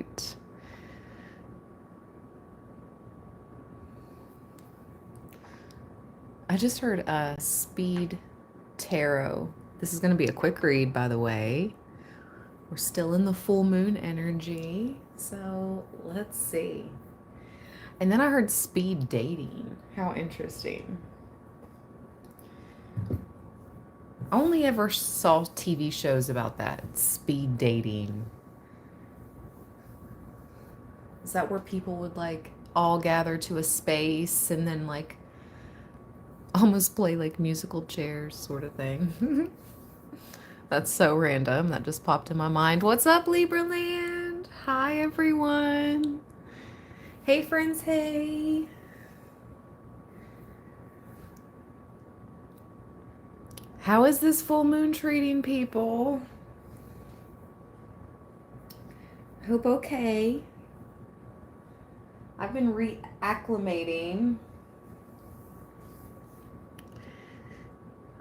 right. I just heard speed tarot. This is going to be a quick read, by the way. We're still in the full moon energy. So let's see. And then I heard speed dating. How interesting. I only ever saw TV shows about that. Speed dating. Is that where people would like all gather to a space and then like almost play like musical chairs sort of thing? That's so random. That just popped in my mind. What's up, Libra land? Hi, everyone. Hey, friends. Hey. How is this full moon treating people? I hope okay. I've been reacclimating.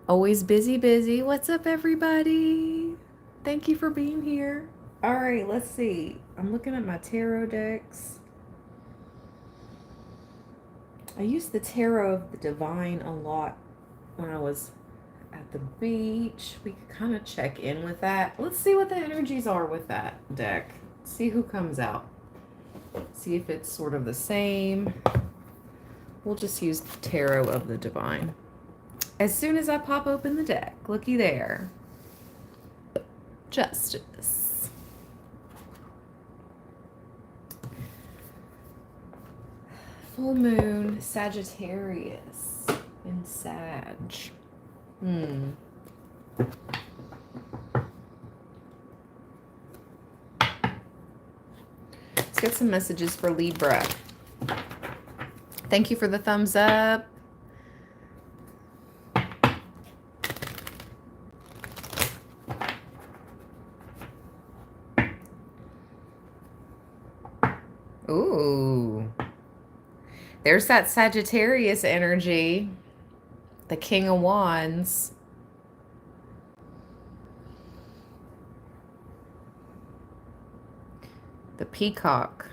Always busy, busy. What's up, everybody? Thank you for being here. All right, let's see. I'm looking at my tarot decks. I used the Tarot of the Divine a lot when I was at the beach. We could kind of check in with that. Let's see what the energies are with that deck. See who comes out. See if it's sort of the same. We'll just use the Tarot of the Divine. As soon as I pop open the deck, looky there. Justice. Full moon, Sagittarius in Sag. Let's get some messages for Libra. Thank you for the thumbs up. Ooh. There's that Sagittarius energy. The King of Wands. The Peacock.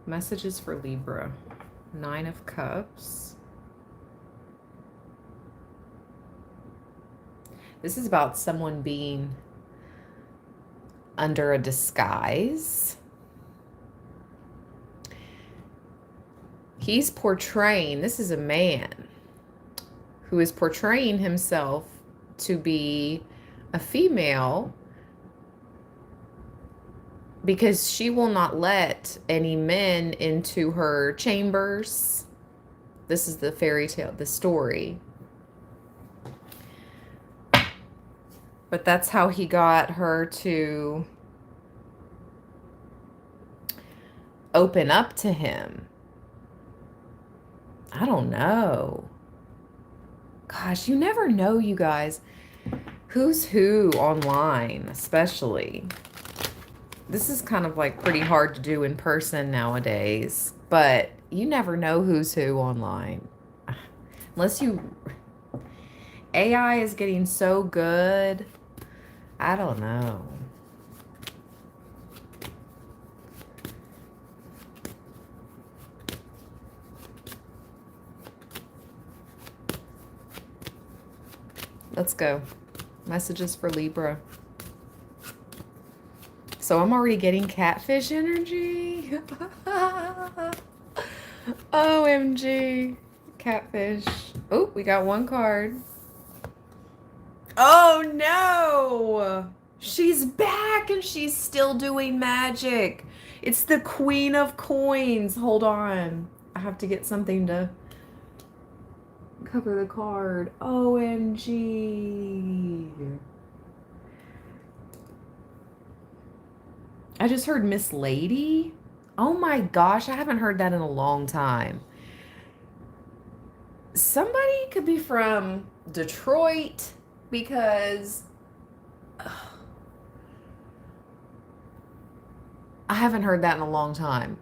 Messages for Libra. 9 of Cups. This is about someone being under a disguise. He's portraying, this is a man who is portraying himself to be a female because she will not let any men into her chambers. This is the fairy tale, the story. But that's how he got her to open up to him. I don't know. Gosh, you never know, you guys. Who's who online, especially. This is kind of like pretty hard to do in person nowadays. But you never know who's who online. Unless you... AI is getting so good. I don't know. Let's go. Messages for Libra. So I'm already getting catfish energy. OMG. Catfish. Oh, we got one card. Oh no! She's back and she's still doing magic. It's the Queen of Coins. Hold on. I have to get something to cover the card. OMG. I just heard Miss Lady. Oh my gosh, I haven't heard that in a long time. Somebody could be from Detroit because I haven't heard that in a long time.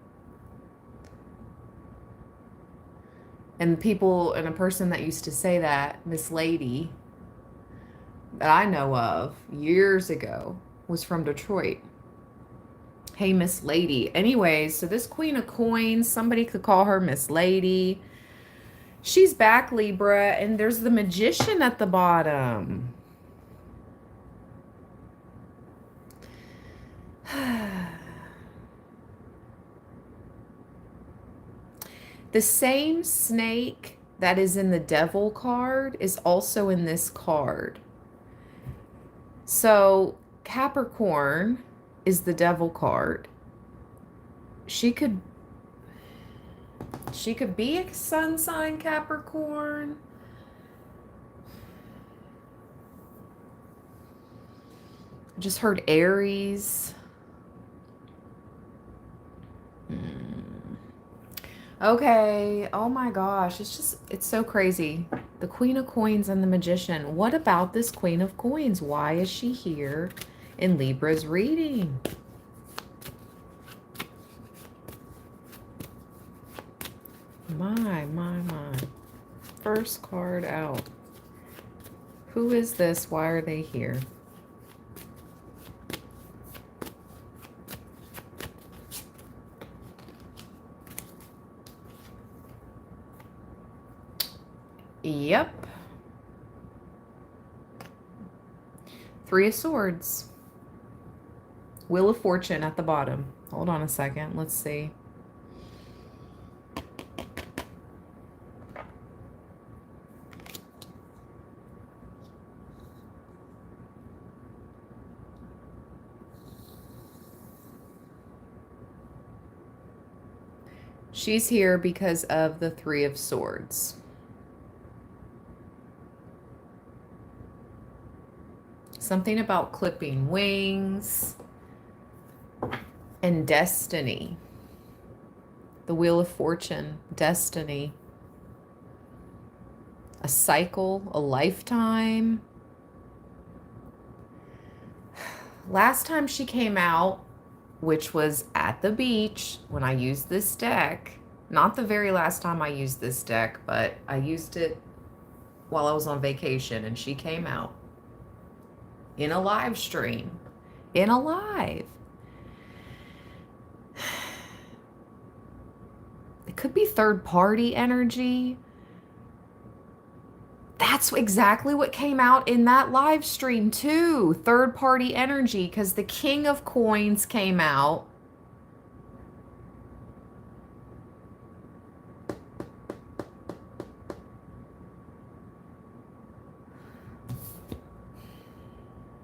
And people, and a person that used to say that, Miss Lady, that I know of years ago, was from Detroit. Hey, Miss Lady. Anyways, so this Queen of Coins, somebody could call her Miss Lady. She's back, Libra, and there's the Magician at the bottom. The same snake that is in the Devil card is also in this card. So Capricorn is the Devil card. She could be a sun sign Capricorn. I just heard Aries. Okay. Oh my gosh. It's so crazy. The Queen of Coins and the Magician. What about this Queen of Coins? Why is she here in Libra's reading? My. First card out. Who is this? Why are they here? Yep. Three of Swords. Wheel of Fortune at the bottom. Hold on a second. Let's see. She's here because of the Three of Swords. Something about clipping wings and destiny. The Wheel of Fortune, destiny. A cycle, a lifetime. Last time she came out, which was at the beach when I used this deck. Not the very last time I used this deck, but I used it while I was on vacation, and she came out in a live stream. In a live. It could be third party energy. That's exactly what came out in that live stream too. Third party energy, because the King of Coins came out.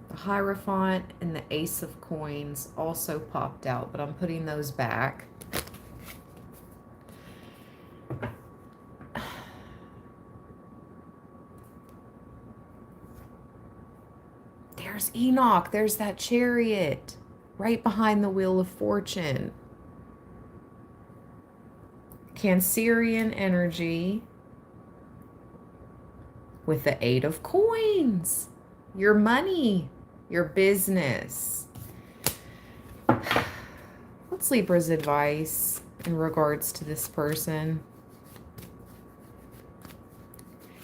The Hierophant and the Ace of Coins also popped out, but I'm putting those back. There's Enoch. There's that Chariot right behind the Wheel of Fortune. Cancerian energy with the Eight of Coins. Your money, your business. What's Libra's advice in regards to this person?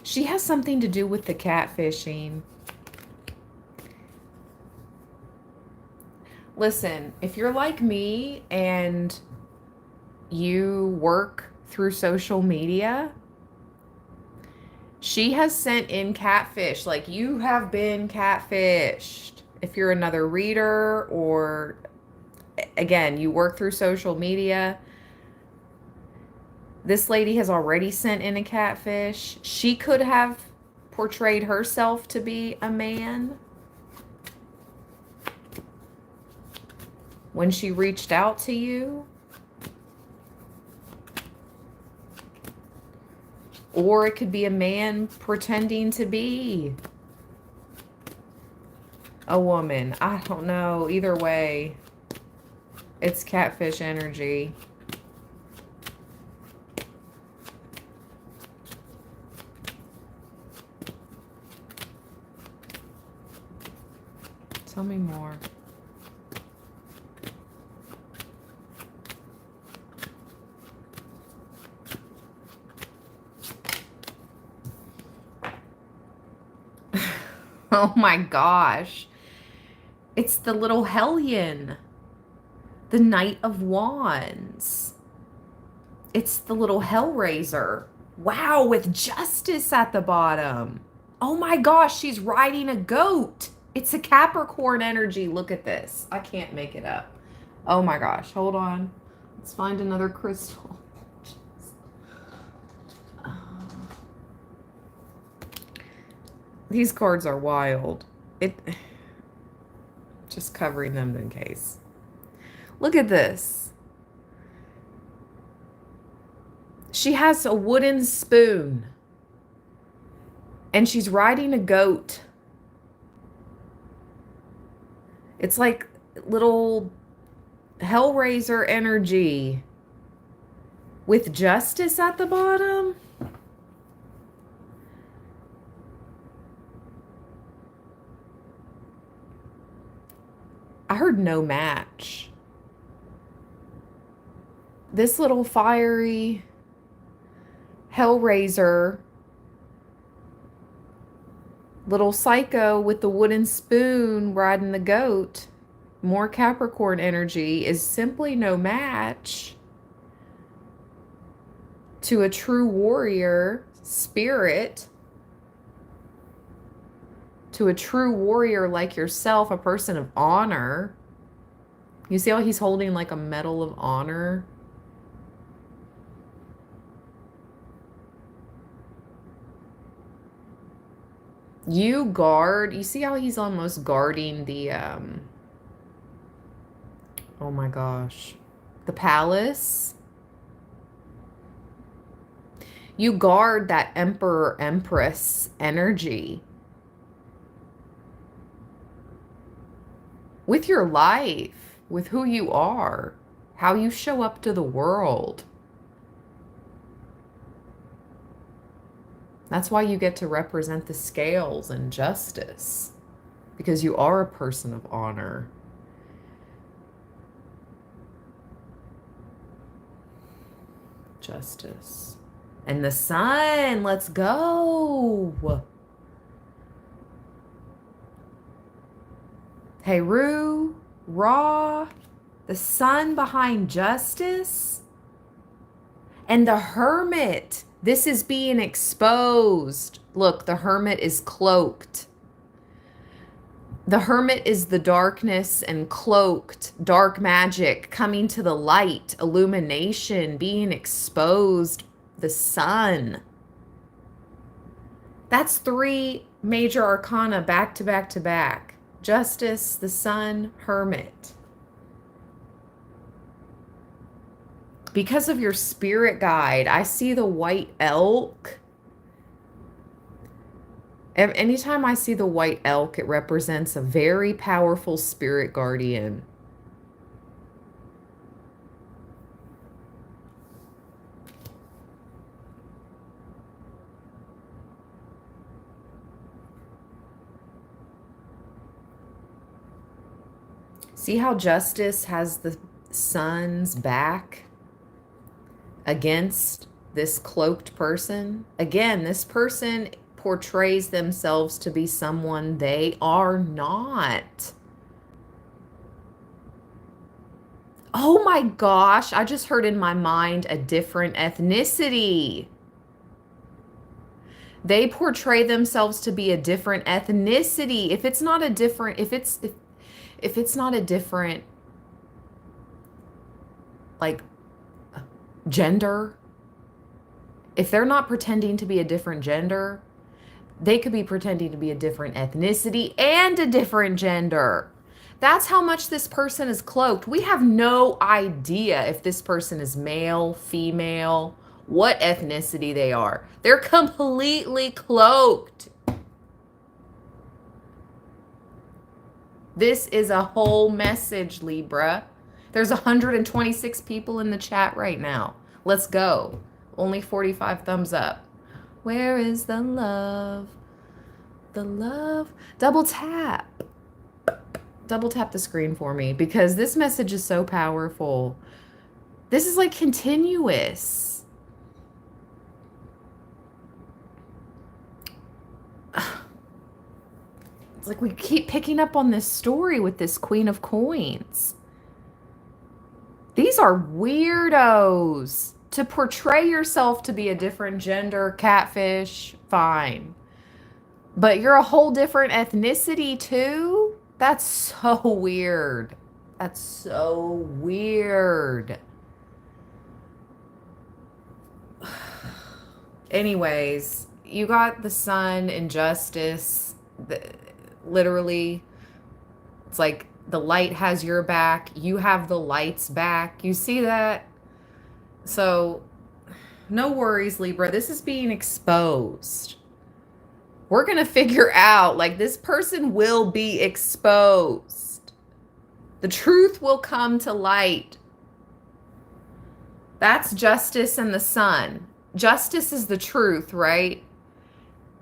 She has something to do with the catfishing. Listen, if you're like me and you work through social media, she has sent in catfish. Like, you have been catfished. If you're another reader, or again, you work through social media, this lady has already sent in a catfish. She could have portrayed herself to be a man when she reached out to you. Or it could be a man pretending to be a woman. I don't know. Either way, it's catfish energy. Tell me more. Oh my gosh. It's the little hellion, the Knight of Wands. It's the little Hellraiser. Wow, with Justice at the bottom. Oh my gosh, she's riding a goat. It's a Capricorn energy. Look at this. I can't make it up. Oh my gosh, hold on. Let's find another crystal. These cards are wild. Just covering them in case. Look at this. She has a wooden spoon. And she's riding a goat. It's like little Hellraiser energy with Justice at the bottom. I heard no match. This little fiery Hellraiser, little psycho with the wooden spoon riding the goat, more Capricorn energy, is simply no match to a true warrior spirit, to a true warrior like yourself, a person of honor. You see how he's holding like a medal of honor? You guard, you see how he's almost guarding the, oh my gosh, the palace? You guard that emperor, empress energy with your life, with who you are, how you show up to the world. That's why you get to represent the scales and justice, because you are a person of honor. Justice. And the sun, let's go. Heru, Ra, the sun behind Justice, and the Hermit. This is being exposed. Look, the Hermit is cloaked. The Hermit is the darkness and cloaked, dark magic coming to the light, illumination, being exposed, the sun. That's 3 major arcana back to back to back. Justice, the sun, Hermit. Because of your spirit guide, I see the white elk. Anytime I see the white elk, it represents a very powerful spirit guardian. See how Justice has the sun's back against this cloaked person? Again, this person portrays themselves to be someone they are not. Oh my gosh, I just heard in my mind a different ethnicity. They portray themselves to be a different ethnicity. If it's not a different, if it's not a different, like, gender, if they're not pretending to be a different gender, they could be pretending to be a different ethnicity and a different gender. That's how much this person is cloaked. We have no idea if this person is male, female, what ethnicity they are. They're completely cloaked. This is a whole message, Libra. There's 126 people in the chat right now. Let's go. Only 45 thumbs up. Where is the love? The love. Double tap. Double tap the screen for me, because this message is so powerful. This is like continuous. It's like we keep picking up on this story with this Queen of Coins. These are weirdos. To portray yourself to be a different gender, catfish, fine. But you're a whole different ethnicity too? That's so weird. That's so weird. Anyways, you got the sun in justice. Literally, it's like the light has your back. You have the light's back. You see that? So, no worries, Libra. This is being exposed. We're going to figure out, like, this person will be exposed. The truth will come to light. That's justice and the sun. Justice is the truth, right?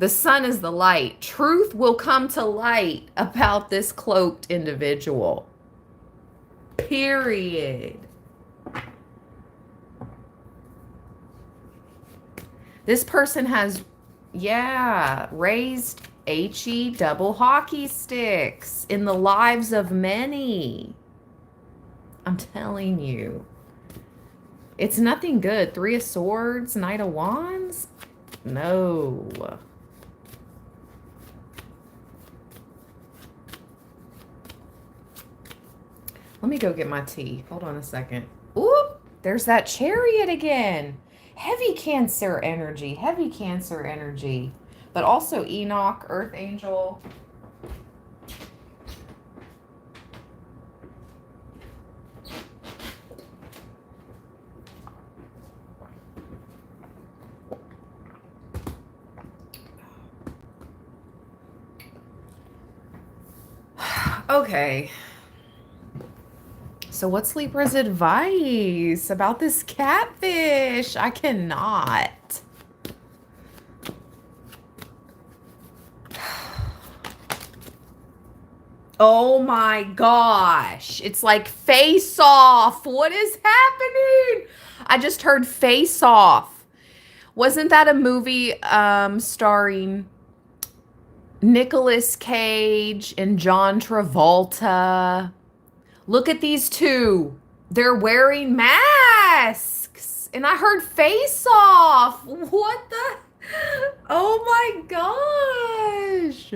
The sun is the light. Truth will come to light about this cloaked individual. Period. This person has, raised HE double hockey sticks in the lives of many. I'm telling you. It's nothing good. 3 of Swords, Knight of Wands? No. Let me go get my tea. Hold on a second. Oop, there's that Chariot again. Heavy Cancer energy. Heavy Cancer energy. But also Enoch, Earth Angel. Okay. So what's Libra's advice about this catfish? I cannot. Oh my gosh. It's like Face Off. What is happening? I just heard Face Off. Wasn't that a movie starring Nicolas Cage and John Travolta? Look at these two. They're wearing masks. And I heard Face Off. What the? Oh my gosh.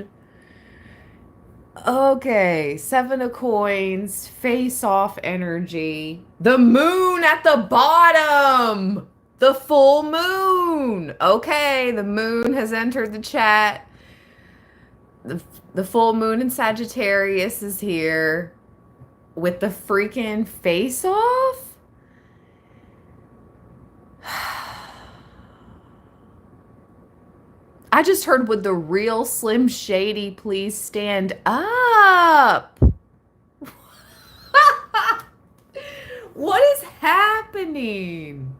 Okay, 7 of Coins, Face Off energy. The moon at the bottom. The full moon. Okay, the moon has entered the chat. The full moon in Sagittarius is here with the freaking Face Off. I just heard, would the real Slim Shady please stand up? What is happening?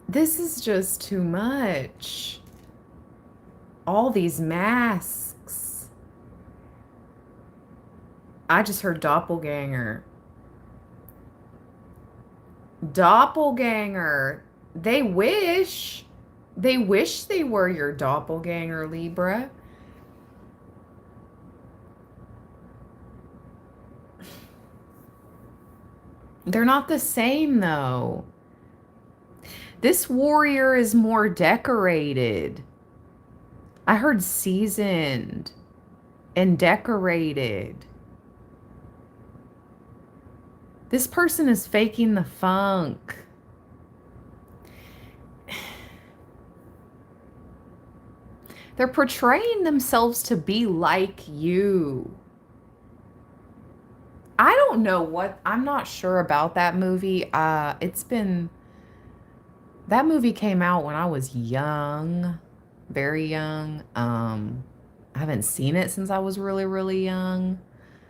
This is just too much. All these masks. I just heard doppelganger. Doppelganger. They wish they were your doppelganger, Libra. They're not the same, though. This warrior is more decorated. I heard seasoned and decorated. This person is faking the funk. They're portraying themselves to be like you. I don't know what, I'm not sure about that movie. That movie came out when I was young, very young. I haven't seen it since I was really, really young.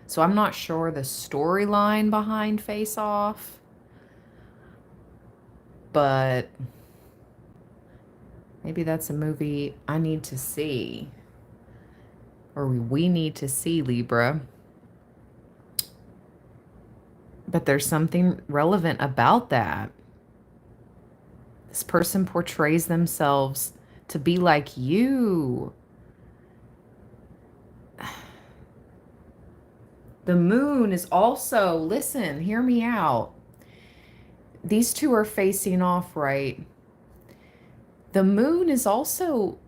So I'm not sure the storyline behind Face Off. But maybe that's a movie I need to see. Or we need to see, Libra. But there's something relevant about that. This person portrays themselves to be like you. The moon is also, listen, hear me out. These two are facing off, right? The moon is also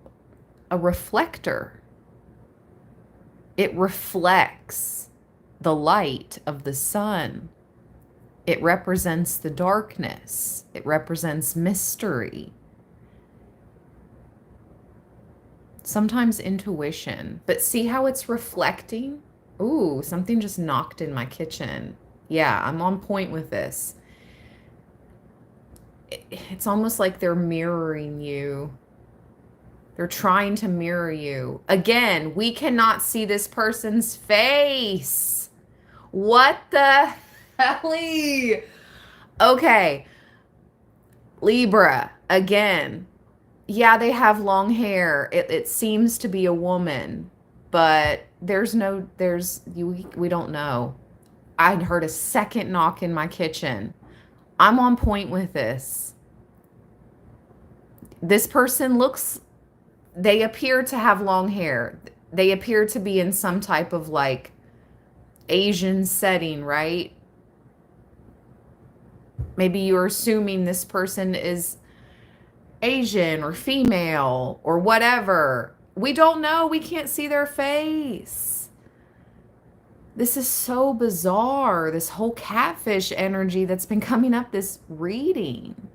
a reflector. It reflects the light of the sun. It represents the darkness. It represents mystery. Sometimes intuition. But see how it's reflecting? Ooh, something just knocked in my kitchen. Yeah, I'm on point with this. It's almost like they're mirroring you. They're trying to mirror you. Again, we cannot see this person's face. What the hell? Okay. Libra, again. Yeah, they have long hair. It seems to be a woman, but we don't know. I'd heard a second knock in my kitchen. I'm on point with this. This person they appear to have long hair. They appear to be in some type of like Asian setting, right? Maybe you're assuming this person is Asian or female or whatever. We don't know. We can't see their face. This is so bizarre, this whole catfish energy that's been coming up this reading.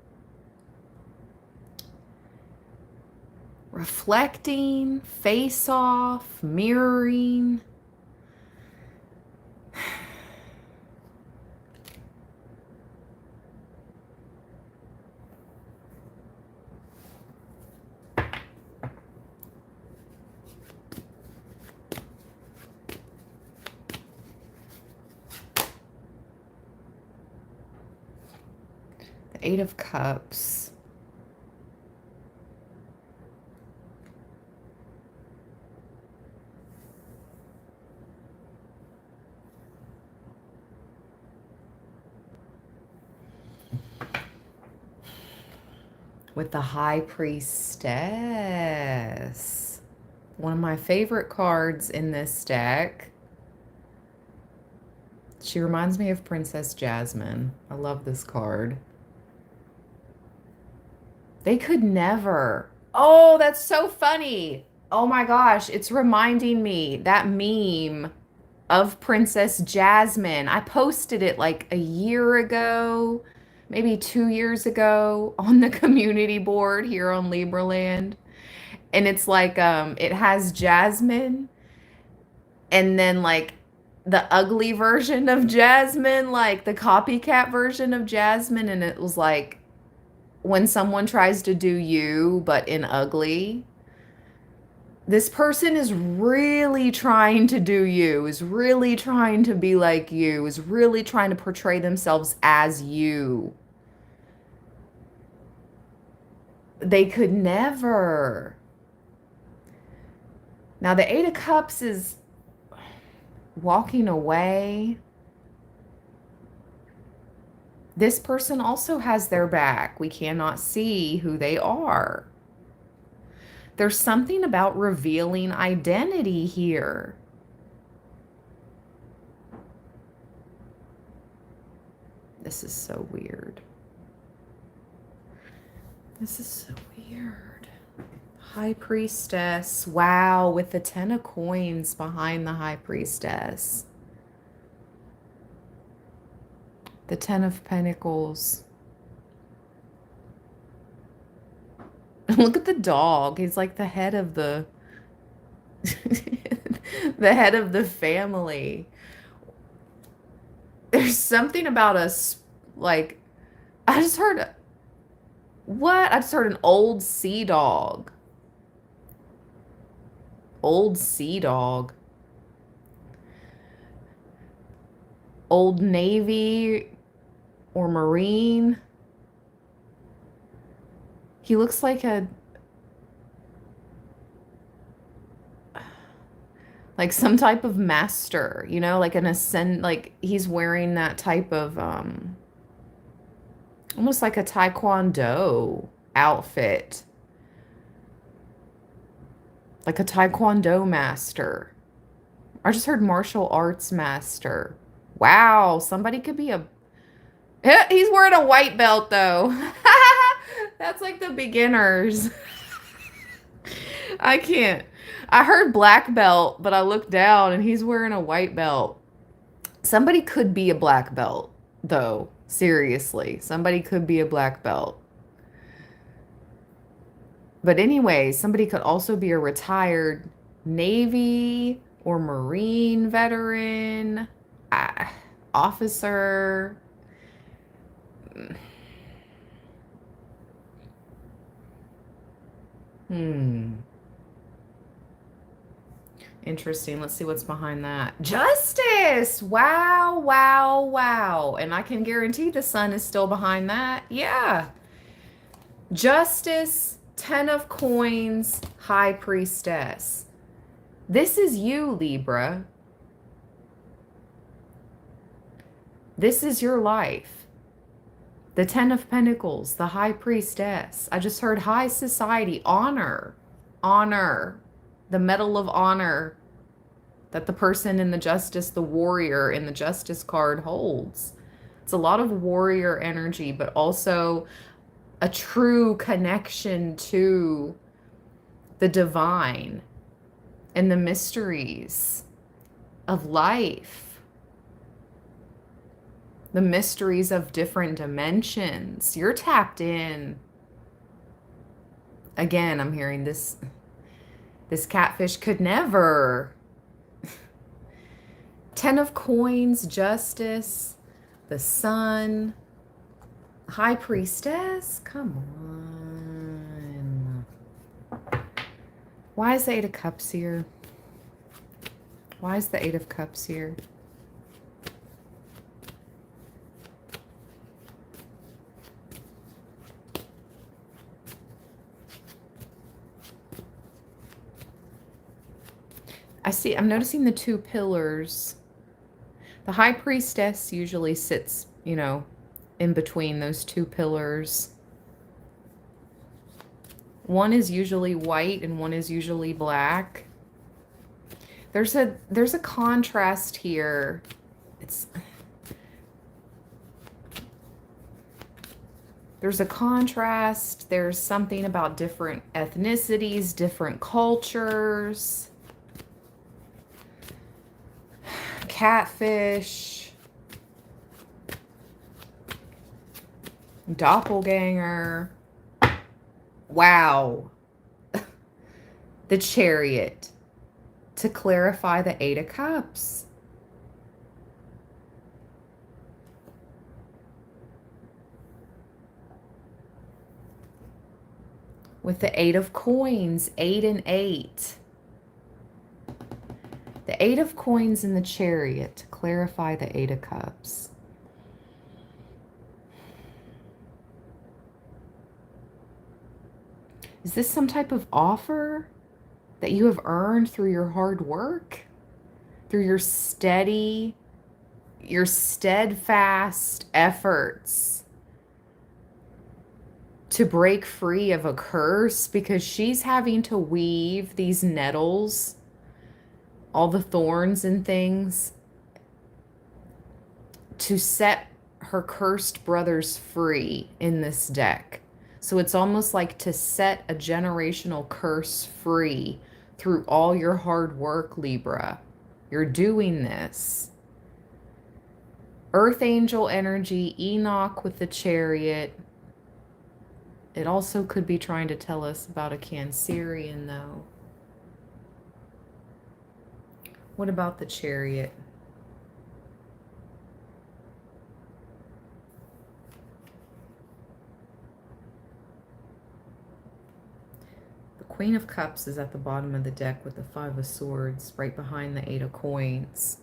Reflecting, face off, mirroring. The Eight of Cups. With the High Priestess. One of my favorite cards in this deck. She reminds me of Princess Jasmine. I love this card. They could never. Oh, that's so funny. Oh my gosh, it's reminding me that meme of Princess Jasmine. I posted it like a year ago, maybe 2 years ago on the community board here on Libraland. And it's like it has Jasmine and then like the ugly version of Jasmine, like the copycat version of Jasmine, and it was like when someone tries to do you but in ugly. This person is really trying to do you, is really trying to be like you, is really trying to portray themselves as you. They could never. Now, the Eight of Cups is walking away. This person also has their back. We cannot see who they are. There's something about revealing identity here. This is so weird. This is so weird. High Priestess. Wow, with the 10 of coins behind the High Priestess. The 10 of Pentacles. Look at the dog. He's like the head of the the head of the family. There's something about us, like, I just heard, what? I just heard an old sea dog. Old sea dog. Old Navy or Marine. He looks like some type of master, you know, like like he's wearing that type of, almost like a Taekwondo outfit. Like a Taekwondo master. I just heard martial arts master. Wow, somebody could be a... He's wearing a white belt, though. That's like the beginners. I can't. I heard black belt, but I looked down and he's wearing a white belt. Somebody could be a black belt, though. Seriously. Somebody could be a black belt. But anyway, somebody could also be a retired Navy or Marine veteran, uh, officer. Hmm. Interesting. Let's see what's behind that. Justice! Wow, wow, wow. And I can guarantee the sun is still behind that. Yeah. Justice, 10 of coins, high priestess. This is you, Libra. This is your life. The 10 of Pentacles, the high priestess. I just heard high society, honor, honor, the medal of honor that the person in the justice, the warrior in the justice card holds. It's a lot of warrior energy, but also a true connection to the divine and the mysteries of life, the mysteries of different dimensions. You're tapped in. Again, I'm hearing this catfish could never. 10 of coins, justice, the sun, high priestess. Come on. Why is the 8 of cups here? Why is the 8 of cups here? I'm noticing the 2 pillars. The high priestess usually sits, you know, in between those 2 pillars. One is usually white and one is usually black. There's a contrast here. There's a contrast. There's something about different ethnicities, different cultures. Catfish, doppelganger. Wow. The Chariot, to clarify the 8 of cups. With the 8 of coins, 8 and 8. The 8 of coins in the Chariot to clarify the 8 of cups. Is this some type of offer that you have earned through your hard work? Through your steadfast efforts to break free of a curse? Because she's having to weave these nettles, all the thorns and things, to set her cursed brothers free in this deck. So it's almost like to set a generational curse free through all your hard work, Libra. You're doing this. Earth angel energy, Enoch with the Chariot. It also could be trying to tell us about a Cancerian, though. What about the Chariot? The Queen of Cups is at the bottom of the deck with the 5 of Swords, right behind the 8 of Coins.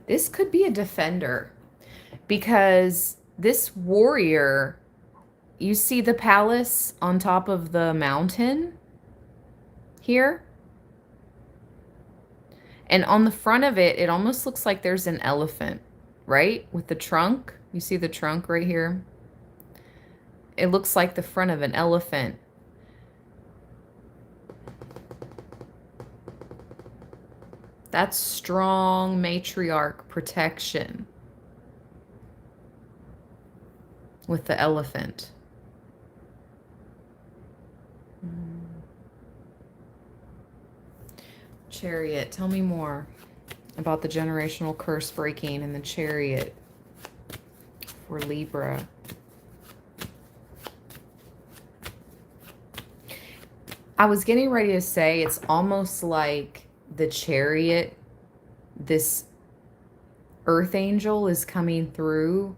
This could be a defender because this warrior, you see the palace on top of the mountain here? And on the front of it, it almost looks like there's an elephant, right? With the trunk. You see the trunk right here? It looks like the front of an elephant. That's strong matriarch protection with the elephant. Chariot, tell me more about the generational curse breaking in the Chariot for Libra. I was getting ready to say it's almost like the Chariot, this earth angel is coming through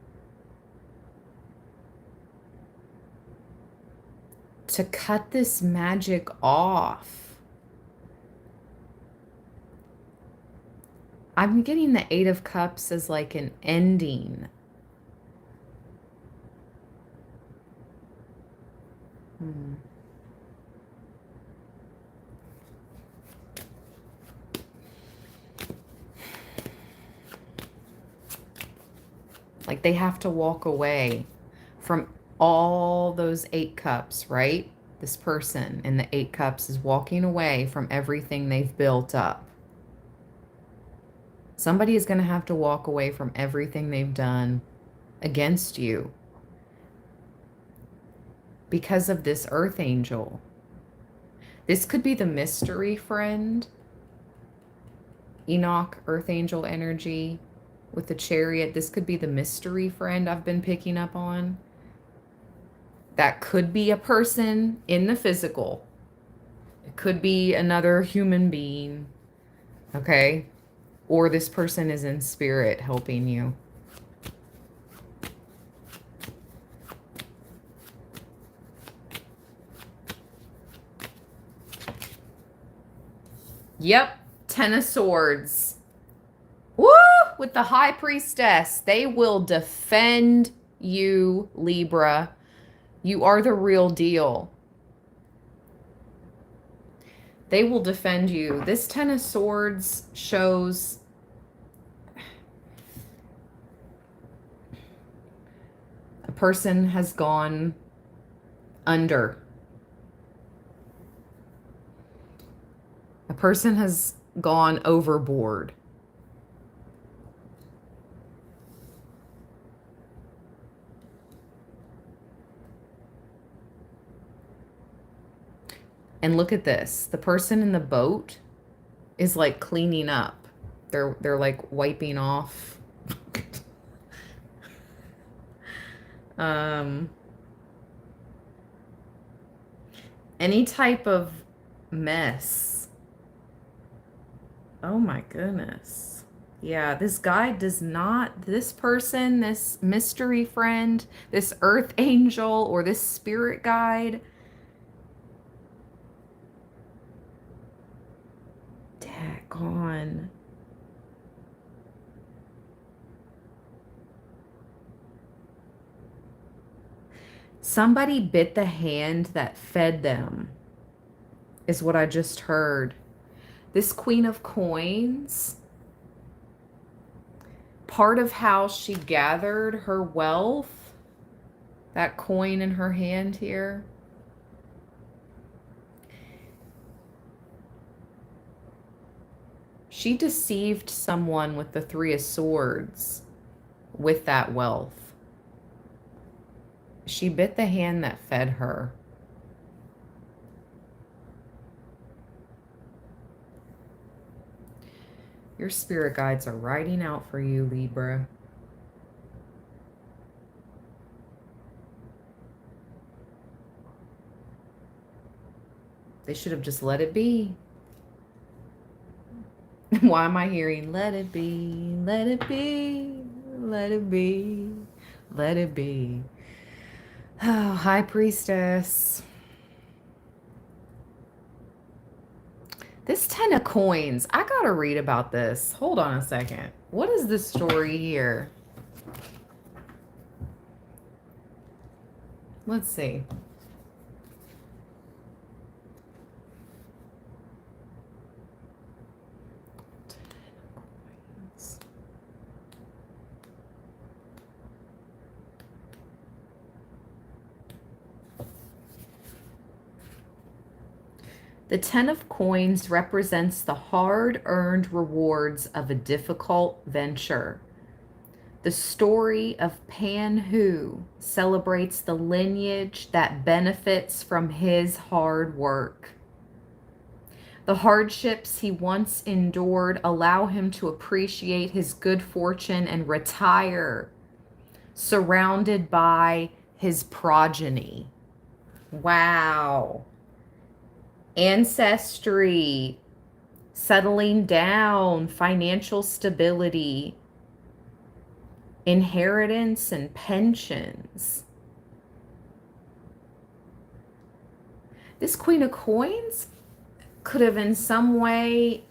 to cut this magic off. I'm getting the Eight of Cups as like an ending. Like they have to walk away from all those 8 cups, right? This person in the 8 cups is walking away from everything they've built up. Somebody is going to have to walk away from everything they've done against you because of this earth angel. This could be the mystery friend. Enoch, earth angel energy with the Chariot. This could be the mystery friend I've been picking up on. That could be a person in the physical. It could be another human being. Okay? Or this person is in spirit helping you. Yep, 10 of Swords. Woo! With the High Priestess. They will defend you, Libra. You are the real deal. They will defend you. This 10 of Swords shows a person has gone under. A person has gone overboard. And look at this. The person in the boat is like cleaning up. They're like wiping off. Any type of mess. Oh my goodness. Yeah, this guy does not, this person, this mystery friend, this earth angel, or this spirit guide, daggone. Somebody bit the hand that fed them, is what I just heard. This Queen of Coins, part of how she gathered her wealth, that coin in her hand here, she deceived someone with the 3 of Swords with that wealth. She bit the hand that fed her. Your spirit guides are riding out for you, Libra. They should have just let it be. Why am I hearing, let it be, let it be, let it be, let it be. Oh, High Priestess. This 10 of Coins, I gotta read about this. Hold on a second. What is the story here? Let's see. The 10 of Coins represents the hard-earned rewards of a difficult venture. The story of Pan-Hu celebrates the lineage that benefits from his hard work. The hardships he once endured allow him to appreciate his good fortune and retire, surrounded by his progeny. Wow. Ancestry, settling down, financial stability, inheritance and pensions. This Queen of Coins could have in some way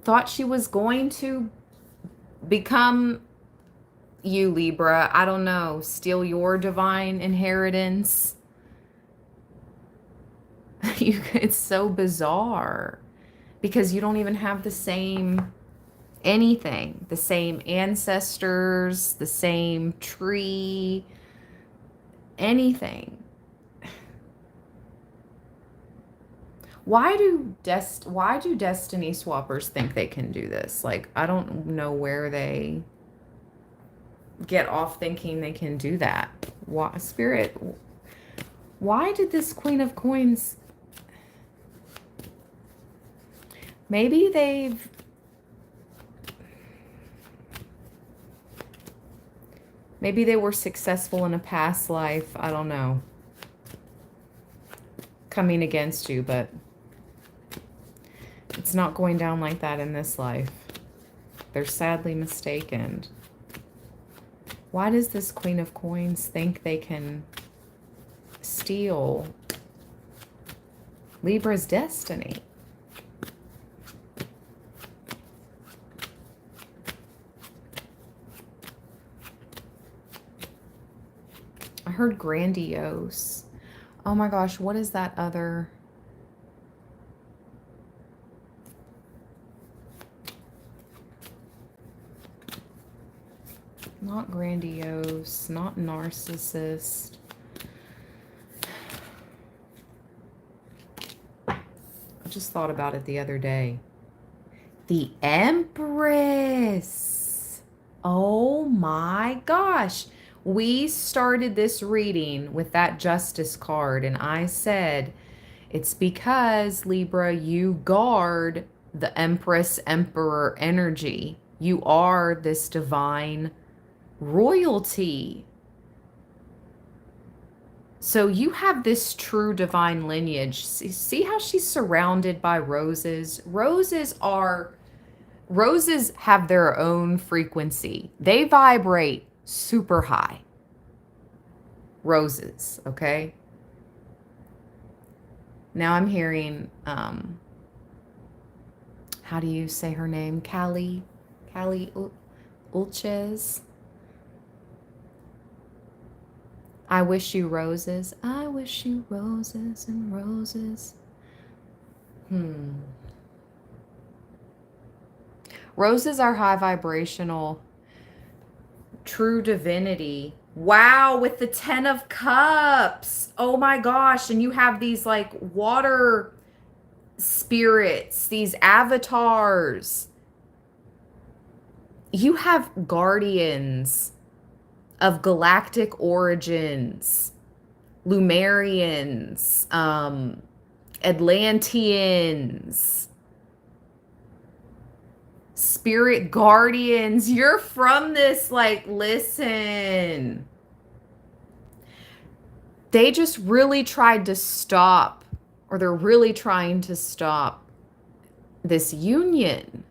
thought she was going to become you, Libra. I don't know, steal your divine inheritance. It's so bizarre because you don't even have the same anything, the same ancestors, the same tree, anything. Why do destiny swappers think they can do this? Like, I don't know where they get off thinking they can do that. Why, Spirit, why did this Queen of Coins... Maybe they were successful in a past life. I don't know. Coming against you, but it's not going down like that in this life. They're sadly mistaken. Why does this Queen of Coins think they can steal Libra's destiny? I heard grandiose. Oh my gosh, what is that other... Not grandiose, not narcissist. I just thought about it the other day. The Empress. Oh my gosh. We started this reading with that Justice card, and I said, it's because, Libra, you guard the Empress Emperor energy. You are this divine royalty. So you have this true divine lineage. See how she's surrounded by roses? Roses have their own frequency. They vibrate super high. Roses, okay? Now I'm hearing, how do you say her name? Callie Ulches. I wish you roses. I wish you roses and roses. Roses are high vibrational, true divinity. Wow, with the 10 of Cups. Oh my gosh. And you have these like water spirits, these avatars. You have guardians of galactic origins, Lumerians, Atlanteans, spirit guardians. You're from this, like, listen. They just really tried to stop, or they're really trying to stop this union.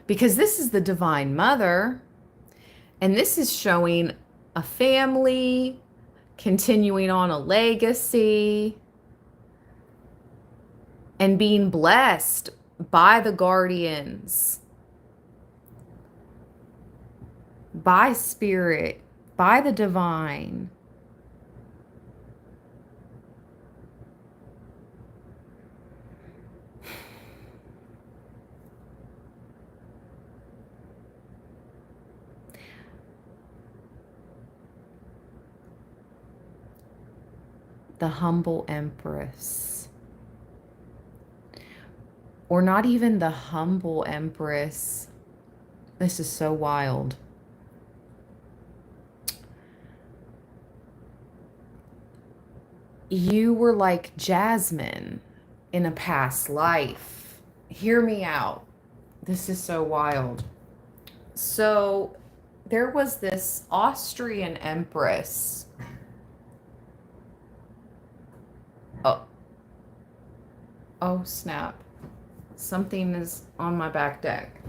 Because this is the Divine Mother. And this is showing a family, continuing on a legacy. and being blessed by the guardians, by spirit, by the divine. The humble empress. Or not even the humble empress. This is so wild. You were like Jasmine in a past life. Hear me out. This is so wild. So there was this Austrian empress. Oh, snap. Something is on my back deck.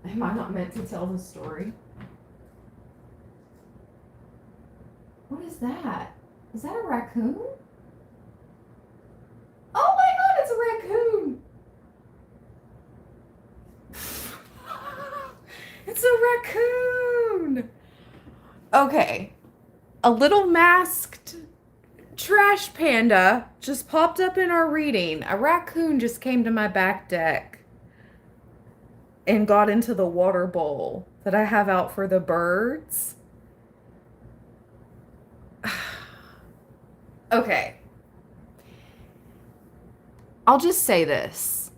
Am I not meant to tell the story? What is that? Is that a raccoon? Oh my God, it's a raccoon. It's a raccoon. Okay. A little masked trash panda just popped up in our reading. A raccoon just came to my back deck and got into the water bowl that I have out for the birds. Okay. I'll just say this.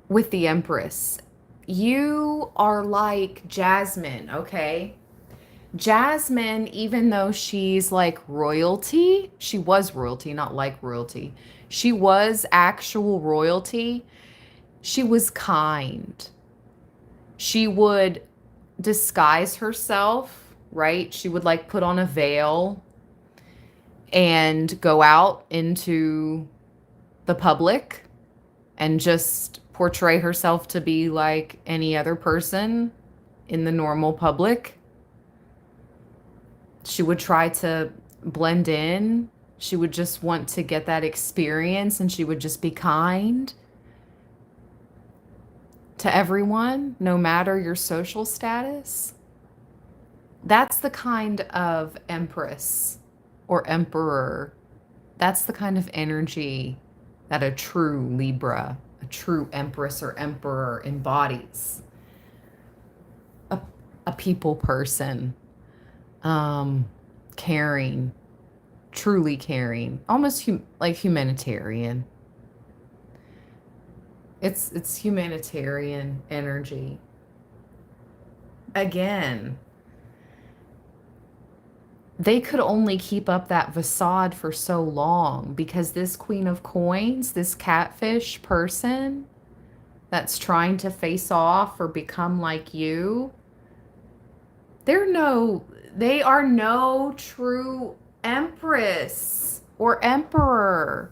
With the Empress, you are like Jasmine, okay? Jasmine, even though she's like royalty, she was royalty, not like royalty. She was actual royalty. She was kind. She would disguise herself, right? She would like put on a veil and go out into the public and just portray herself to be like any other person in the normal public. She would try to blend in. She would just want to get that experience, and she would just be kind to everyone, no matter your social status. That's the kind of empress or emperor. That's the kind of energy that a true Libra, a true empress or emperor embodies. A people person. Caring, truly caring, almost like humanitarian. It's humanitarian energy. Again, they could only keep up that facade for so long because this Queen of Coins, this catfish person that's trying to face off or become like you, they are no true empress or emperor.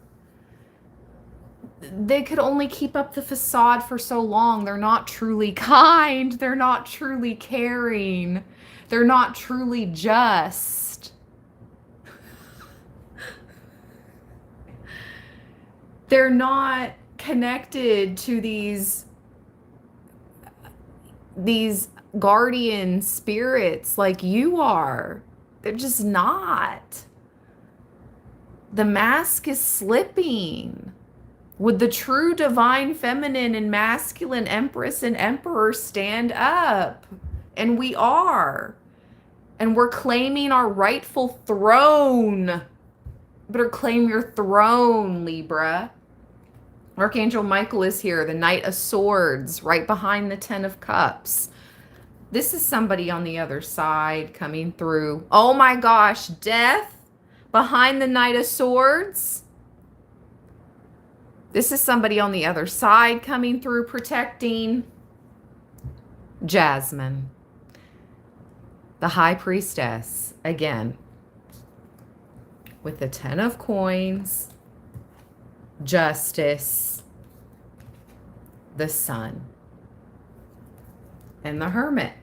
They could only keep up the facade for so long. They're not truly kind. They're not truly caring. They're not truly just. They're not connected to these guardian spirits like you are. They're just not. The mask is slipping. Would the true divine feminine and masculine empress and emperor stand up? And we are. And we're claiming our rightful throne. Better claim your throne, Libra. Archangel Michael is here, the Knight of Swords, right behind the Ten of Cups. This is somebody on the other side coming through. Oh my gosh, Death behind the Knight of Swords. This is somebody on the other side coming through, protecting. Jasmine, the High Priestess, again, with the Ten of Coins, Justice, the Sun, and the Hermit.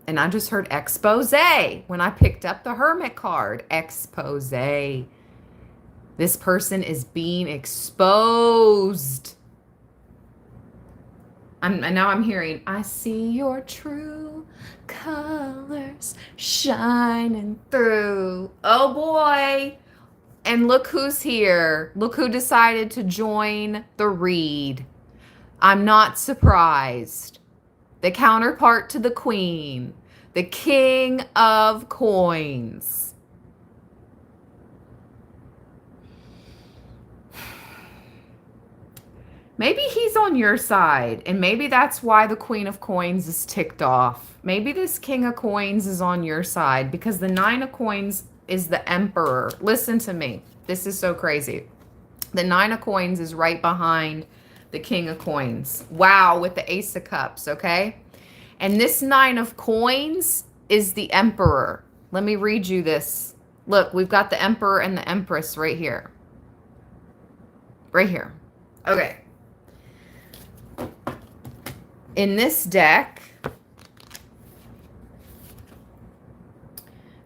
And I just heard expose when I picked up the Hermit card. Expose. This person is being exposed. And now I'm hearing, I see your true colors shining through. Oh boy. And look who's here. Look who decided to join the read. I'm not surprised. The counterpart to the queen, the king of coins. Maybe he's on your side, and maybe that's why the queen of coins is ticked off. Maybe this king of coins is on your side because the 9 of coins is the emperor. Listen to me. This is so crazy. The 9 of coins is right behind the king of coins. Wow, with the ace of cups, okay? And this 9 of coins is the emperor. Let me read you this. Look, we've got the emperor and the empress right here. Right here. Okay. In this deck,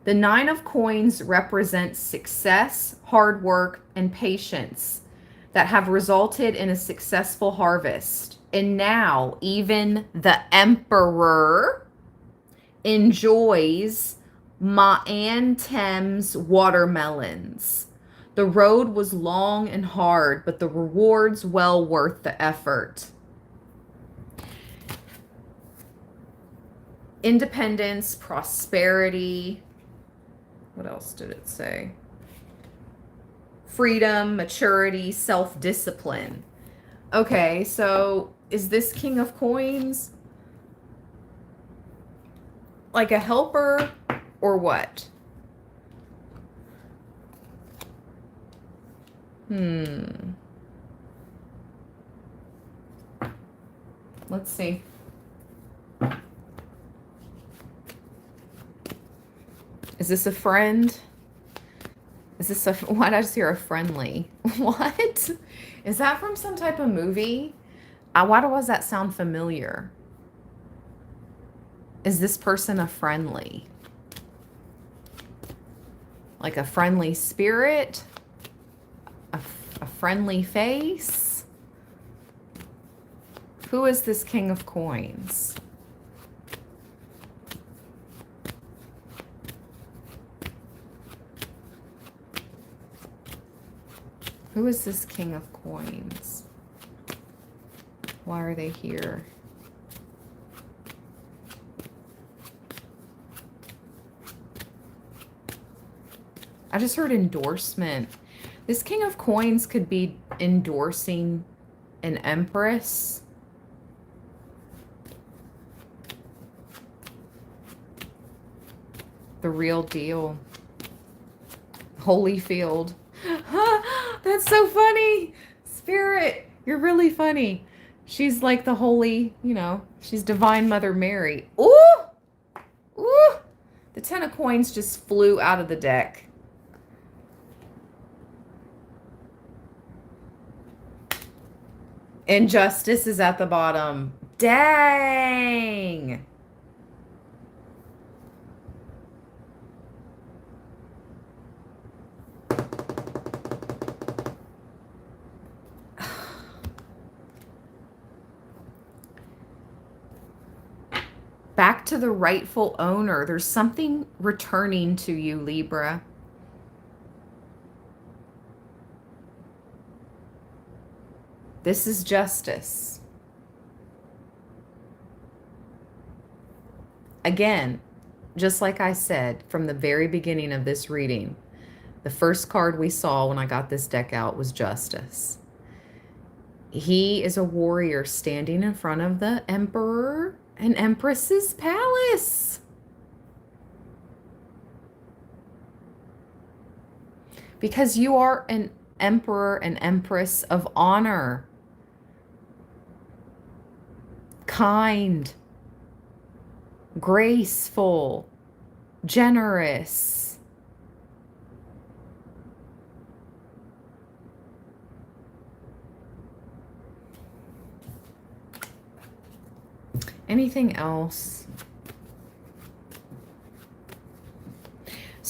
the 9 of coins represents success, hard work, and patience that have resulted in a successful harvest. And now even the emperor enjoys Ma'an Thames watermelons. The road was long and hard, but the rewards well worth the effort. Independence, prosperity. What else did it say? Freedom, maturity, self-discipline. Okay, so is this king of coins like a helper or what? Let's see. Is this a friend? Is this a, why did I just hear a friendly? What? Is that from some type of movie? Why does that sound familiar? Is this person a friendly? Like a friendly spirit? A friendly face? Who is this king of coins? Who is this king of coins? Why are they here? I just heard endorsement. This king of coins could be endorsing an empress. The real deal. Holyfield. That's so funny. Spirit, you're really funny. She's like the holy, you know, she's Divine Mother Mary. Ooh! Ooh! The 10 of coins just flew out of the deck. Injustice is at the bottom. Dang! Back to the rightful owner. There's something returning to you, Libra. This is justice. Again, just like I said from the very beginning of this reading, the first card we saw when I got this deck out was justice. He is a warrior standing in front of the emperor and empress's palace. Because you are an emperor and empress of honor. Kind. Graceful. Generous. Anything else?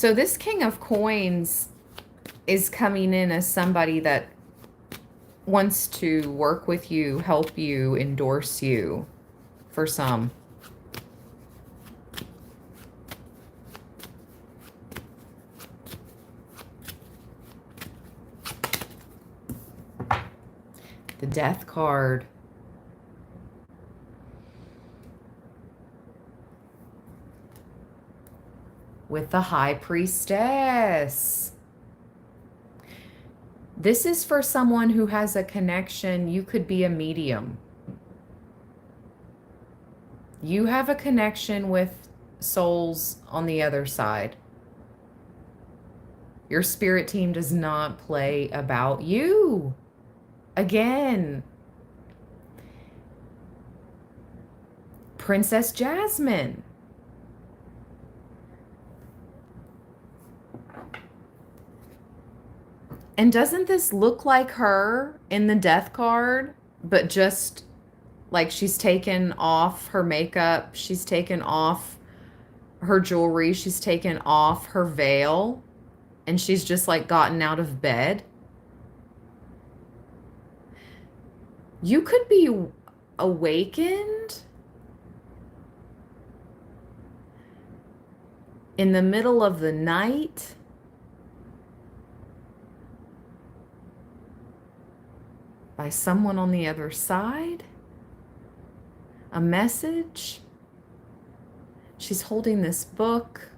So this King of Coins is coming in as somebody that wants to work with you, help you, endorse you for some. The Death card. With the High Priestess. This is for someone who has a connection. You could be a medium. You have a connection with souls on the other side. Your spirit team does not play about you. Again, Princess Jasmine. And doesn't this look like her in the Death card, but just like she's taken off her makeup, she's taken off her jewelry, she's taken off her veil, and she's just like gotten out of bed? You could be awakened in the middle of the night by someone on the other side. A message. She's holding this book.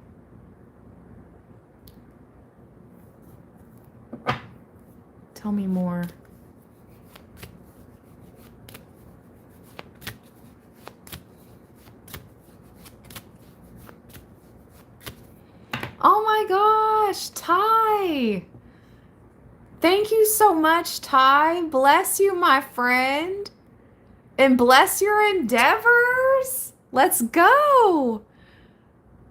Tell me more. Oh my gosh, Ty. Thank you so much, Ty. Bless you, my friend. And bless your endeavors. Let's go.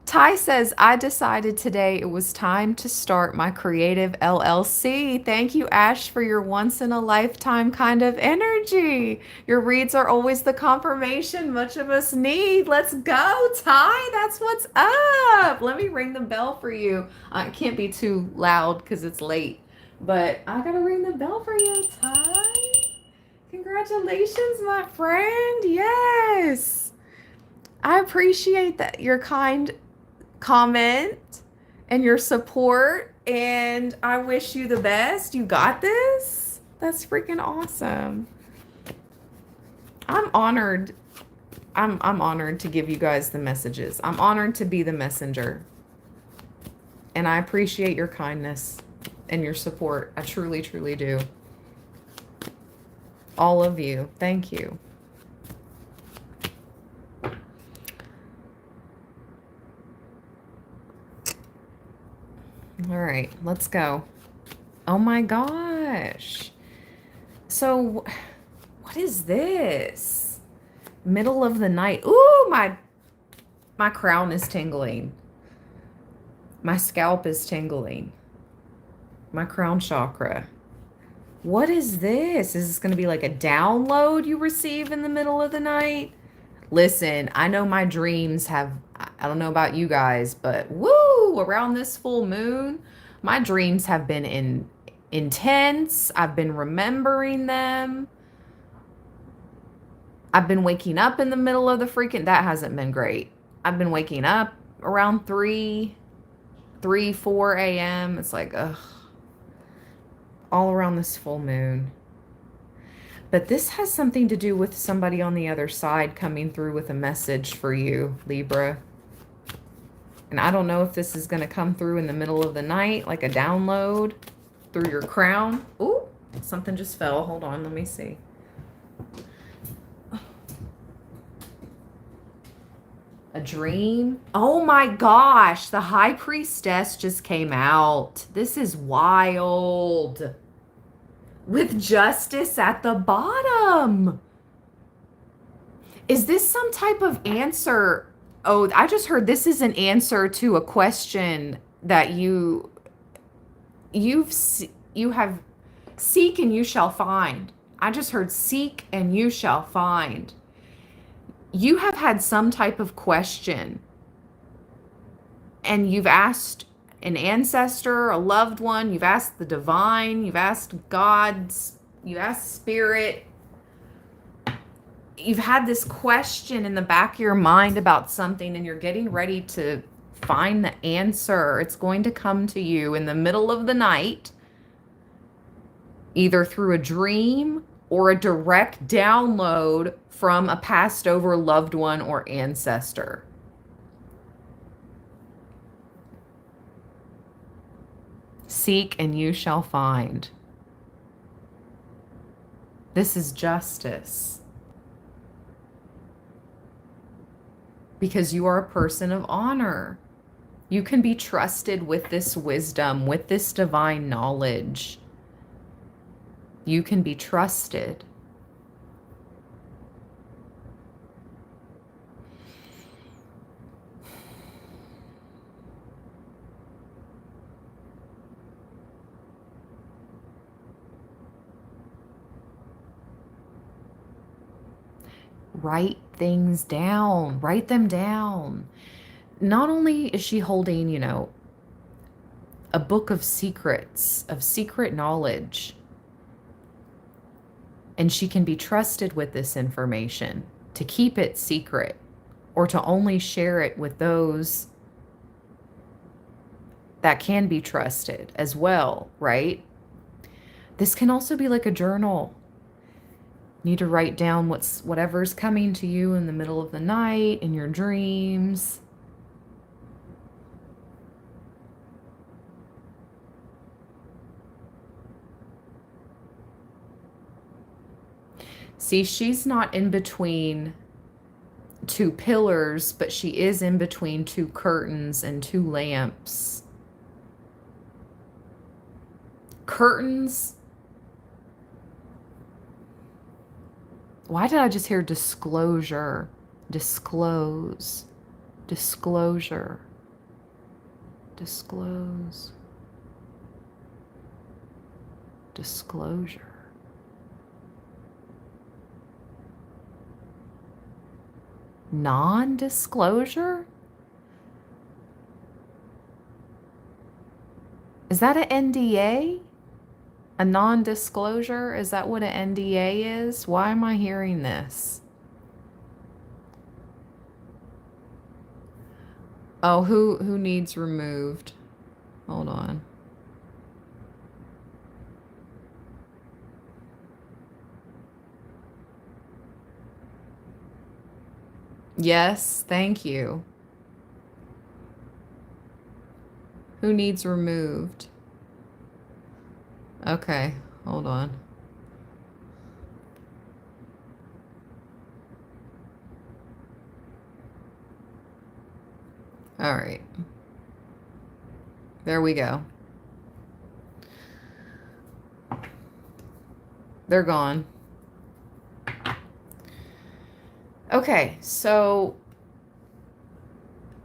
Ty says, I decided today it was time to start my creative LLC. Thank you, Ash, for your once-in-a-lifetime kind of energy. Your reads are always the confirmation much of us need. Let's go, Ty. That's what's up. Let me ring the bell for you. It can't be too loud because it's late, but I got to ring the bell for you, Ty. Congratulations, my friend. Yes. I appreciate that, your kind comment and your support, and I wish you the best. You got this. That's freaking awesome. I'm honored. I'm honored to give you guys the messages. I'm honored to be the messenger. And I appreciate your kindness and your support. I truly, truly do. All of you. Thank you. All right, let's go. Oh my gosh. So what is this? Middle of the night. Ooh, my crown is tingling. My scalp is tingling. My crown chakra. What is this? Is this going to be like a download you receive in the middle of the night? Listen, I know my dreams have, I don't know about you guys, but woo, around this full moon, my dreams have been intense. I've been remembering them. I've been waking up in the middle of the freaking, that hasn't been great. I've been waking up around 4 a.m. It's like, ugh, all around this full moon. But this has something to do with somebody on the other side coming through with a message for you, Libra. And I don't know if this is going to come through in the middle of the night, like a download through your crown. Ooh, something just fell. Hold on, let me see. A dream. Oh my gosh, the High Priestess just came out. This is wild. With Justice at the bottom. Is this some type of answer? Oh, I just heard this is an answer to a question that you have. Seek and you shall find. I just heard seek and you shall find. You have had some type of question and you've asked an ancestor, a loved one, you've asked the divine, you've asked God's, you've asked spirit. You've had this question in the back of your mind about something and you're getting ready to find the answer. It's going to come to you in the middle of the night, either through a dream or a direct download from a passed over loved one or ancestor. Seek and you shall find. This is justice. Because you are a person of honor. You can be trusted with this wisdom, with this divine knowledge. You can be trusted. Write things down. Write them down. Not only is she holding, you know, a book of secrets, of secret knowledge, and she can be trusted with this information to keep it secret or to only share it with those that can be trusted as well, right? This can also be like a journal. You need to write down whatever's coming to you in the middle of the night, in your dreams. See, she's not in between two pillars, but she is in between two curtains and two lamps. Curtains. Why did I just hear disclosure? Disclose. Disclosure. Disclose. Disclosure. Non-disclosure? Is that an NDA? A non-disclosure? Is that what an NDA is? Why am I hearing this? Oh, who needs removed? Hold on. Yes, thank you. Who needs removed? Okay, hold on. All right. There we go. They're gone. Okay, so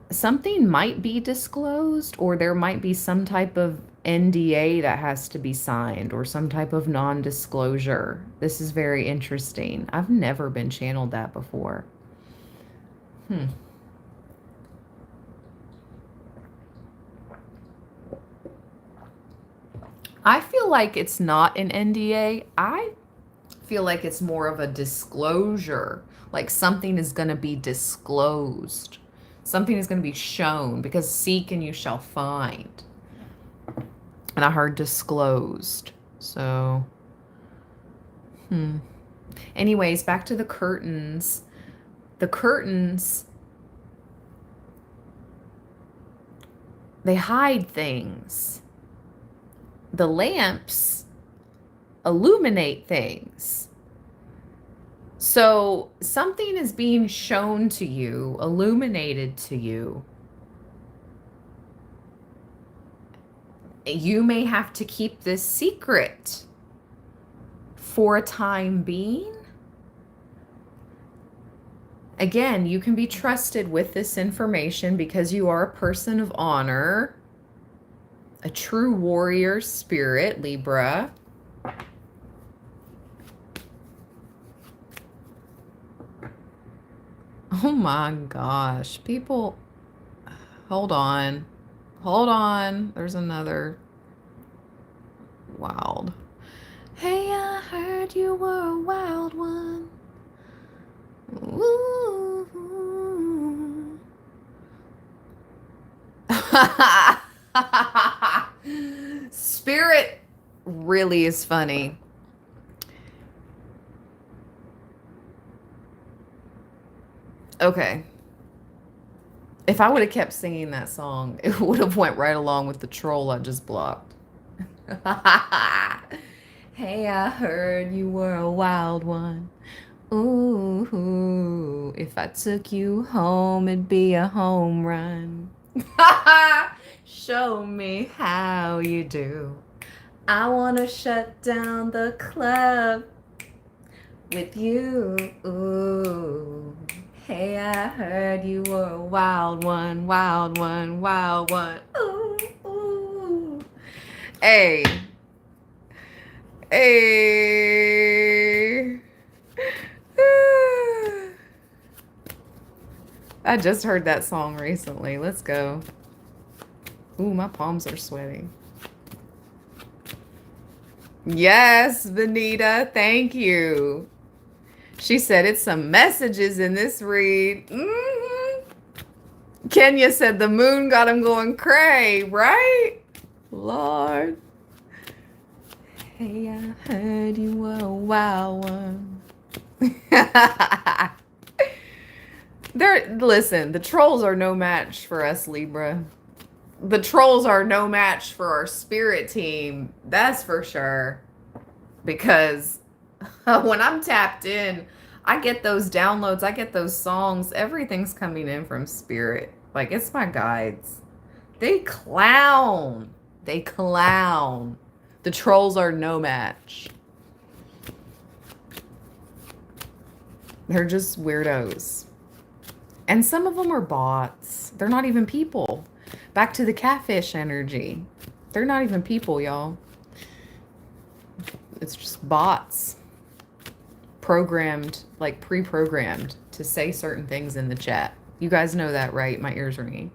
something might be disclosed, or there might be some type of NDA that has to be signed, or some type of non-disclosure. This is very interesting. I've never been channeled that before. I feel like it's not an NDA. I feel like it's more of a disclosure. Like something is going to be disclosed. Something is going to be shown, because seek and you shall find. And I heard disclosed. So, anyways, back to the curtains. The curtains, they hide things. The lamps illuminate things. So something is being shown to you, illuminated to you. You may have to keep this secret for a time being. Again, you can be trusted with this information because you are a person of honor, a true warrior spirit, Libra. Oh my gosh, people, hold on. Hold on. There's another wild. Hey, I heard you were a wild one. Ooh. Spirit really is funny. Okay. If I would have kept singing that song, it would have went right along with the troll I just blocked. Hey, I heard you were a wild one. Ooh, if I took you home, it'd be a home run. Show me how you do. I wanna shut down the club with you. Ooh. Hey, I heard you were a wild one, wild one, wild one. Ooh, ooh. Hey. Hey. I just heard that song recently. Let's go. Ooh, my palms are sweating. Yes, Benita, thank you. She said it's some messages in this read. Kenya said the moon got him going cray, right? Lord. Hey, I heard you were a wild one. Listen, the trolls are no match for us, Libra. The trolls are no match for our spirit team. That's for sure. Because when I'm tapped in, I get those downloads, I get those songs. Everything's coming in from spirit. Like, it's my guides. They clown. They clown. The trolls are no match. They're just weirdos. And some of them are bots. They're not even people. Back to the catfish energy. They're not even people, y'all. It's just bots. Programmed, like pre-programmed to say certain things in the chat. You guys know that, right? My ears ringing.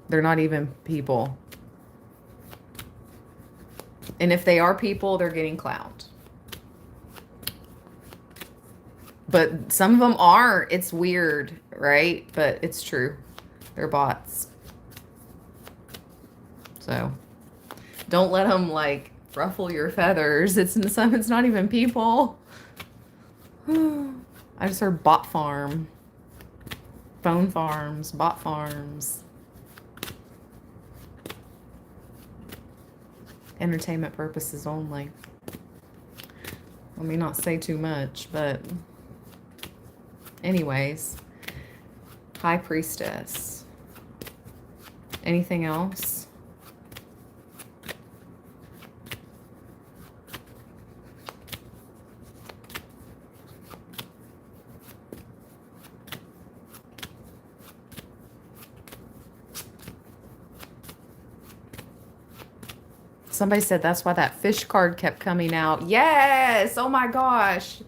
They're not even people. And if they are people, they're getting clowned. But some of them aren't. It's weird, right? But it's true. They're bots. So don't let them like ruffle your feathers. It's not even people. I just heard bot farm. Phone farms, bot farms. Entertainment purposes only. Let me not say too much, but anyways. High Priestess. Anything else? Somebody said that's why that fish card kept coming out. Yes! Oh my gosh.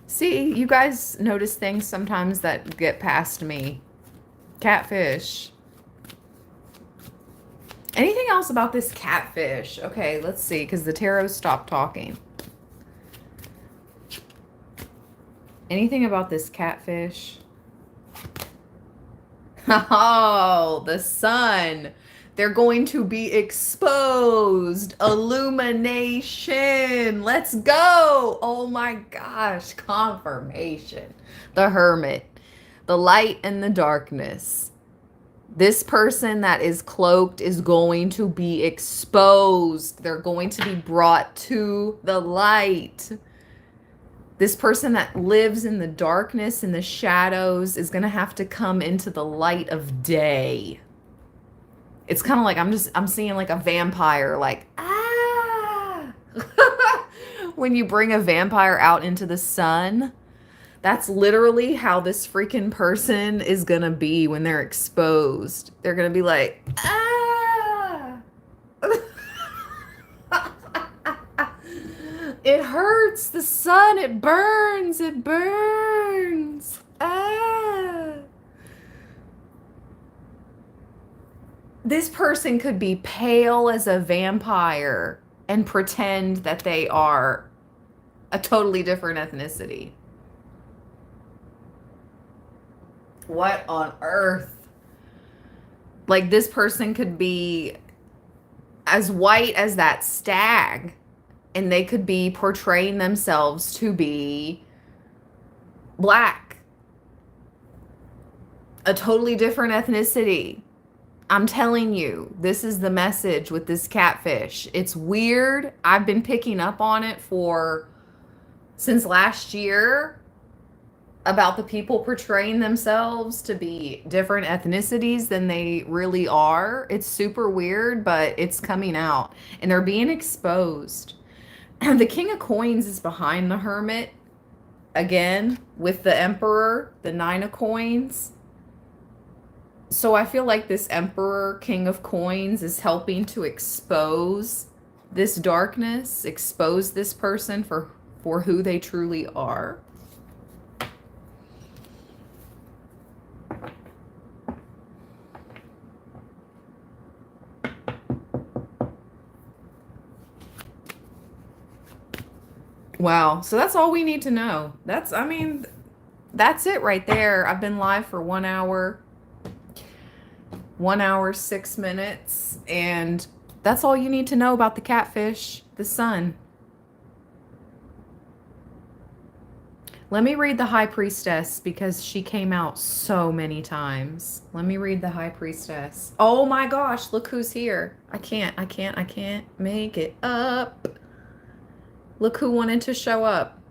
See, you guys notice things sometimes that get past me. Catfish. Anything else about this catfish? Okay, let's see, because the tarot stopped talking. Anything about this catfish? Oh, the sun. They're going to be exposed. Illumination. Let's go. Oh my gosh. Confirmation. The Hermit. The light and the darkness. This person that is cloaked is going to be exposed. They're going to be brought to the light. This person that lives in the darkness and the shadows is going to have to come into the light of day. It's kind of like I'm seeing like a vampire, like, ah. When you bring a vampire out into the sun, that's literally how this freaking person is going to be when they're exposed. They're going to be like, ah. It hurts. The sun, it burns. It burns. Ah. This person could be pale as a vampire and pretend that they are a totally different ethnicity. What on earth? Like, this person could be as white as that stag, and they could be portraying themselves to be black, a totally different ethnicity. I'm telling you, this is the message with this catfish. It's weird. I've been picking up on it since last year, about the people portraying themselves to be different ethnicities than they really are. It's super weird, but it's coming out and they're being exposed. And the King of Coins is behind the Hermit again with the Emperor, the Nine of Coins. So I feel like this Emperor, King of Coins, is helping to expose this darkness, expose this person for who they truly are. Wow. So that's all we need to know. That's it right there. I've been live for 1 hour, 1 hour, 6 minutes. And that's all you need to know about the catfish, the sun. Let me read the High Priestess because she came out so many times. Let me read the High Priestess. Oh my gosh, look who's here. I can't make it up. Look who wanted to show up.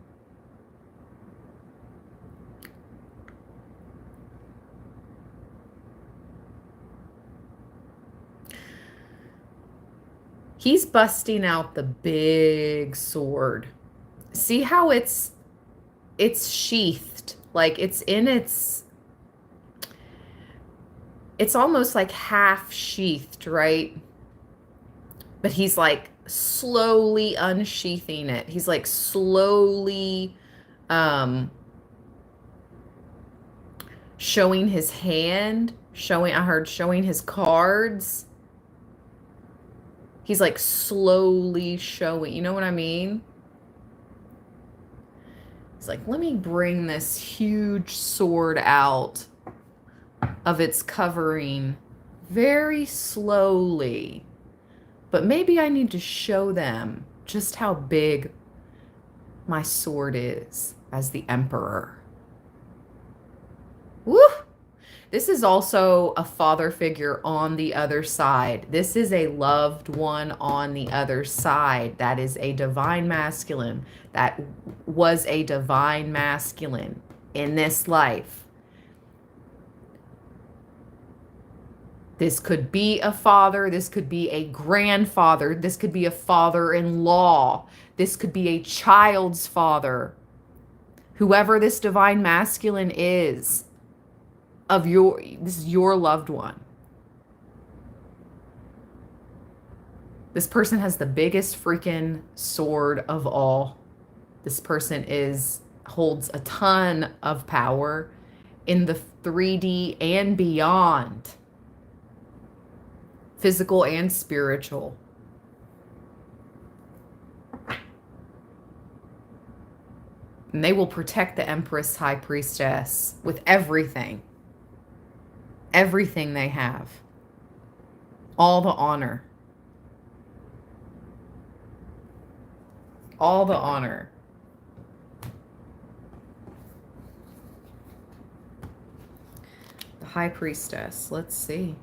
He's busting out the big sword. See how it's sheathed, like it's almost like half sheathed, right? But he's like slowly unsheathing it. He's like slowly showing his hand, showing his cards. He's like slowly showing, you know what I mean? It's like, let me bring this huge sword out of its covering very slowly. But maybe I need to show them just how big my sword is as the Emperor. Woo! This is also a father figure on the other side. This is a loved one on the other side. That is a divine masculine. That was a divine masculine in this life. This could be a father. This could be a grandfather. This could be a father-in-law. This could be a child's father. Whoever this divine masculine is, this is your loved one. This person has the biggest freaking sword of all. This person holds a ton of power in the 3D and beyond. Physical and spiritual. And they will protect the Empress High Priestess with everything. Everything they have. All the honor. All the honor. The High Priestess. Let's see.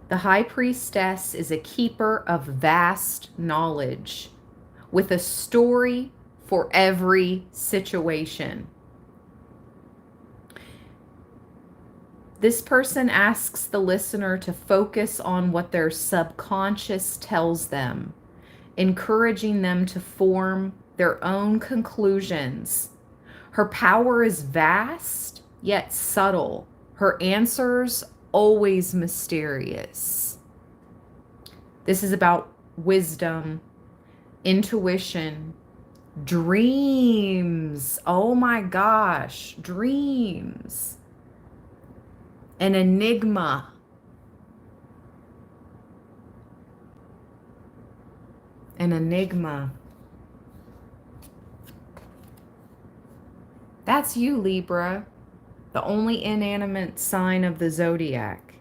The High Priestess is a keeper of vast knowledge with a story for every situation. This person asks the listener to focus on what their subconscious tells them, encouraging them to form their own conclusions. Her power is vast, yet subtle. Her answers always mysterious. This is about wisdom, intuition, dreams. Oh my gosh, dreams. An enigma. An enigma. That's you, Libra, the only inanimate sign of the zodiac.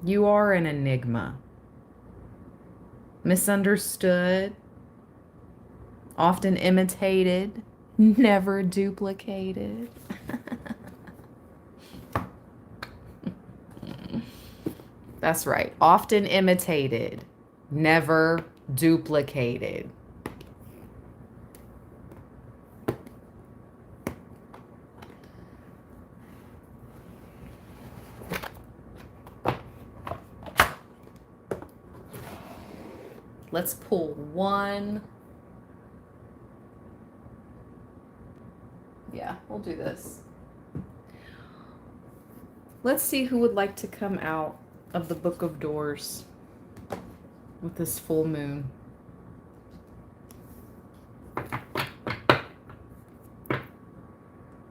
You are an enigma. Misunderstood, often imitated, never duplicated. That's right. Often imitated, never duplicated. Let's pull one. Yeah, we'll do this. Let's see who would like to come out of the Book of Doors with this full moon.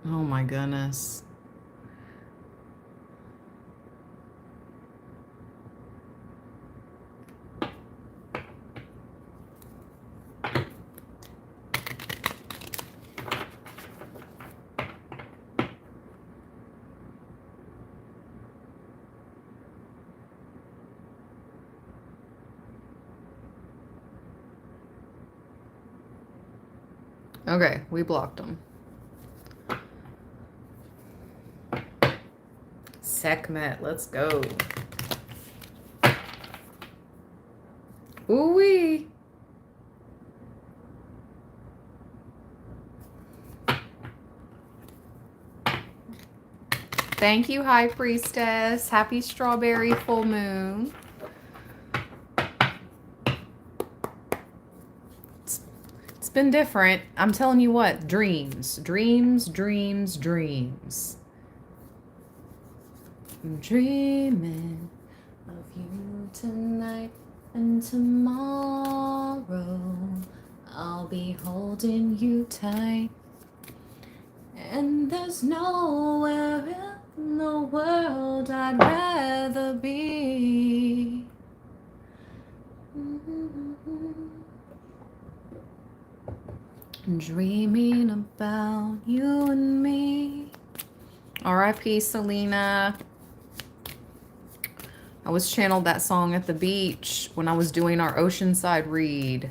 Oh my goodness. Okay, we blocked them. Sekhmet, let's go. Ooh-wee. Thank you, High Priestess. Happy strawberry full moon. It's been different. I'm telling you what, dreams, dreams, dreams, dreams. I'm dreaming of you tonight and tomorrow. I'll be holding you tight. And there's nowhere in the world I'd rather be. Dreaming about you and me. R.I.P. Selena. I was channeled that song at the beach when I was doing our Oceanside read.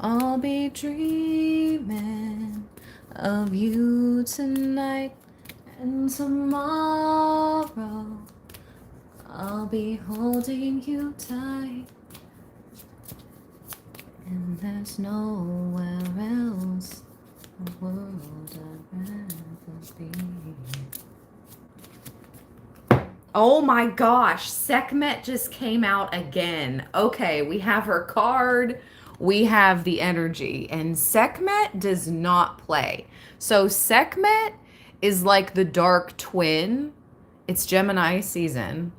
I'll be dreaming of you tonight and tomorrow. I'll be holding you tight. And there's nowhere else in the world I'd rather be. Oh my gosh, Sekhmet just came out again. Okay, we have her card, we have the energy, and Sekhmet does not play. So Sekhmet is like the dark twin. It's Gemini season.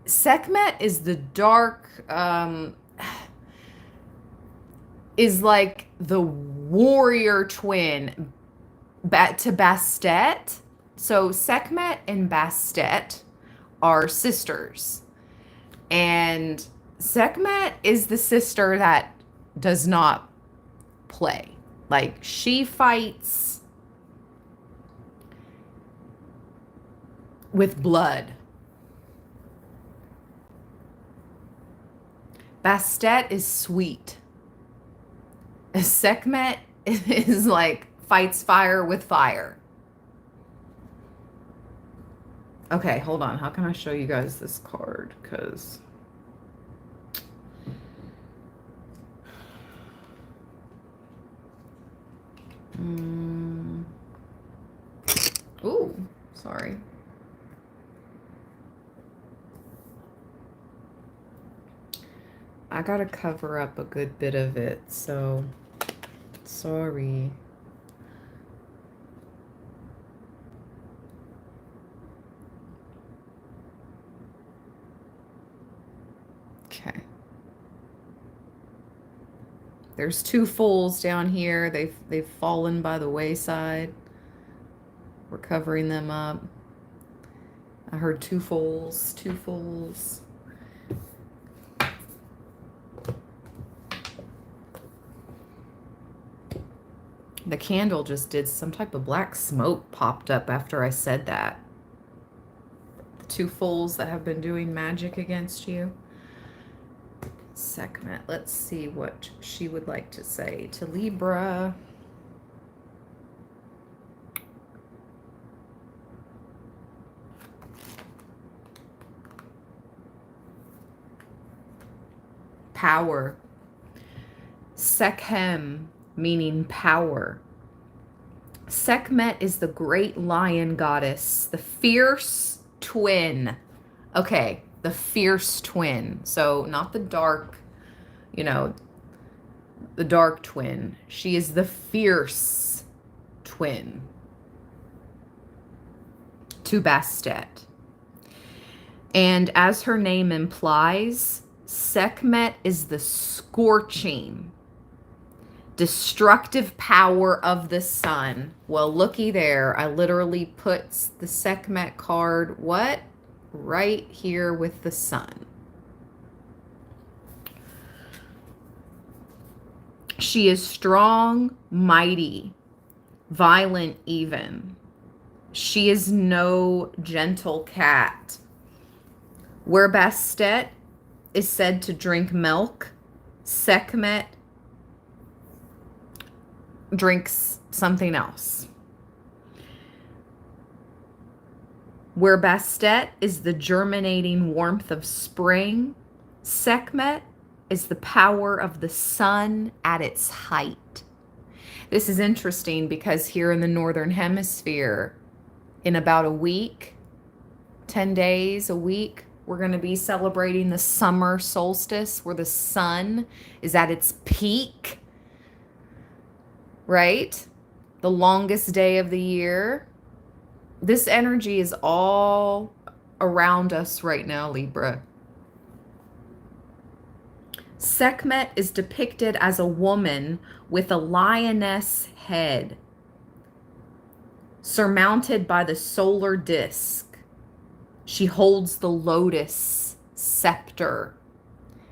Sekhmet is the dark, is like the warrior twin to Bastet. So Sekhmet and Bastet are sisters. And Sekhmet is the sister that does not play. Like, she fights with blood. Bastet is sweet. Sekhmet is like fights fire with fire. Okay, hold on. How can I show you guys this card? Because ooh, sorry. I gotta cover up a good bit of it, so sorry. There's two fools down here. They've fallen by the wayside. We're covering them up. I heard two fools, two fools. The candle just did some type of black smoke popped up after I said that. The two fools that have been doing magic against you. Sekhmet, let's see what she would like to say to Libra. Power. Sekhem, meaning power. Sekhmet is the great lion goddess, the fierce twin. Okay, the fierce twin. So not the dark, you know, the dark twin. She is the fierce twin to Bastet. And as her name implies, Sekhmet is the scorching, destructive power of the sun. Well, looky there. I literally put the Sekhmet card, what? Right here with the sun. She is strong, mighty, violent even. She is no gentle cat. Where Bastet is said to drink milk, Sekhmet drinks something else. Where Bastet is the germinating warmth of spring, Sekhmet is the power of the sun at its height. This is interesting because here in the Northern Hemisphere, in about a week, 10 days, a week, we're going to be celebrating the summer solstice where the sun is at its peak, right? The longest day of the year. This energy is all around us right now, Libra. Sekhmet is depicted as a woman with a lioness head, surmounted by the solar disk. She holds the lotus scepter.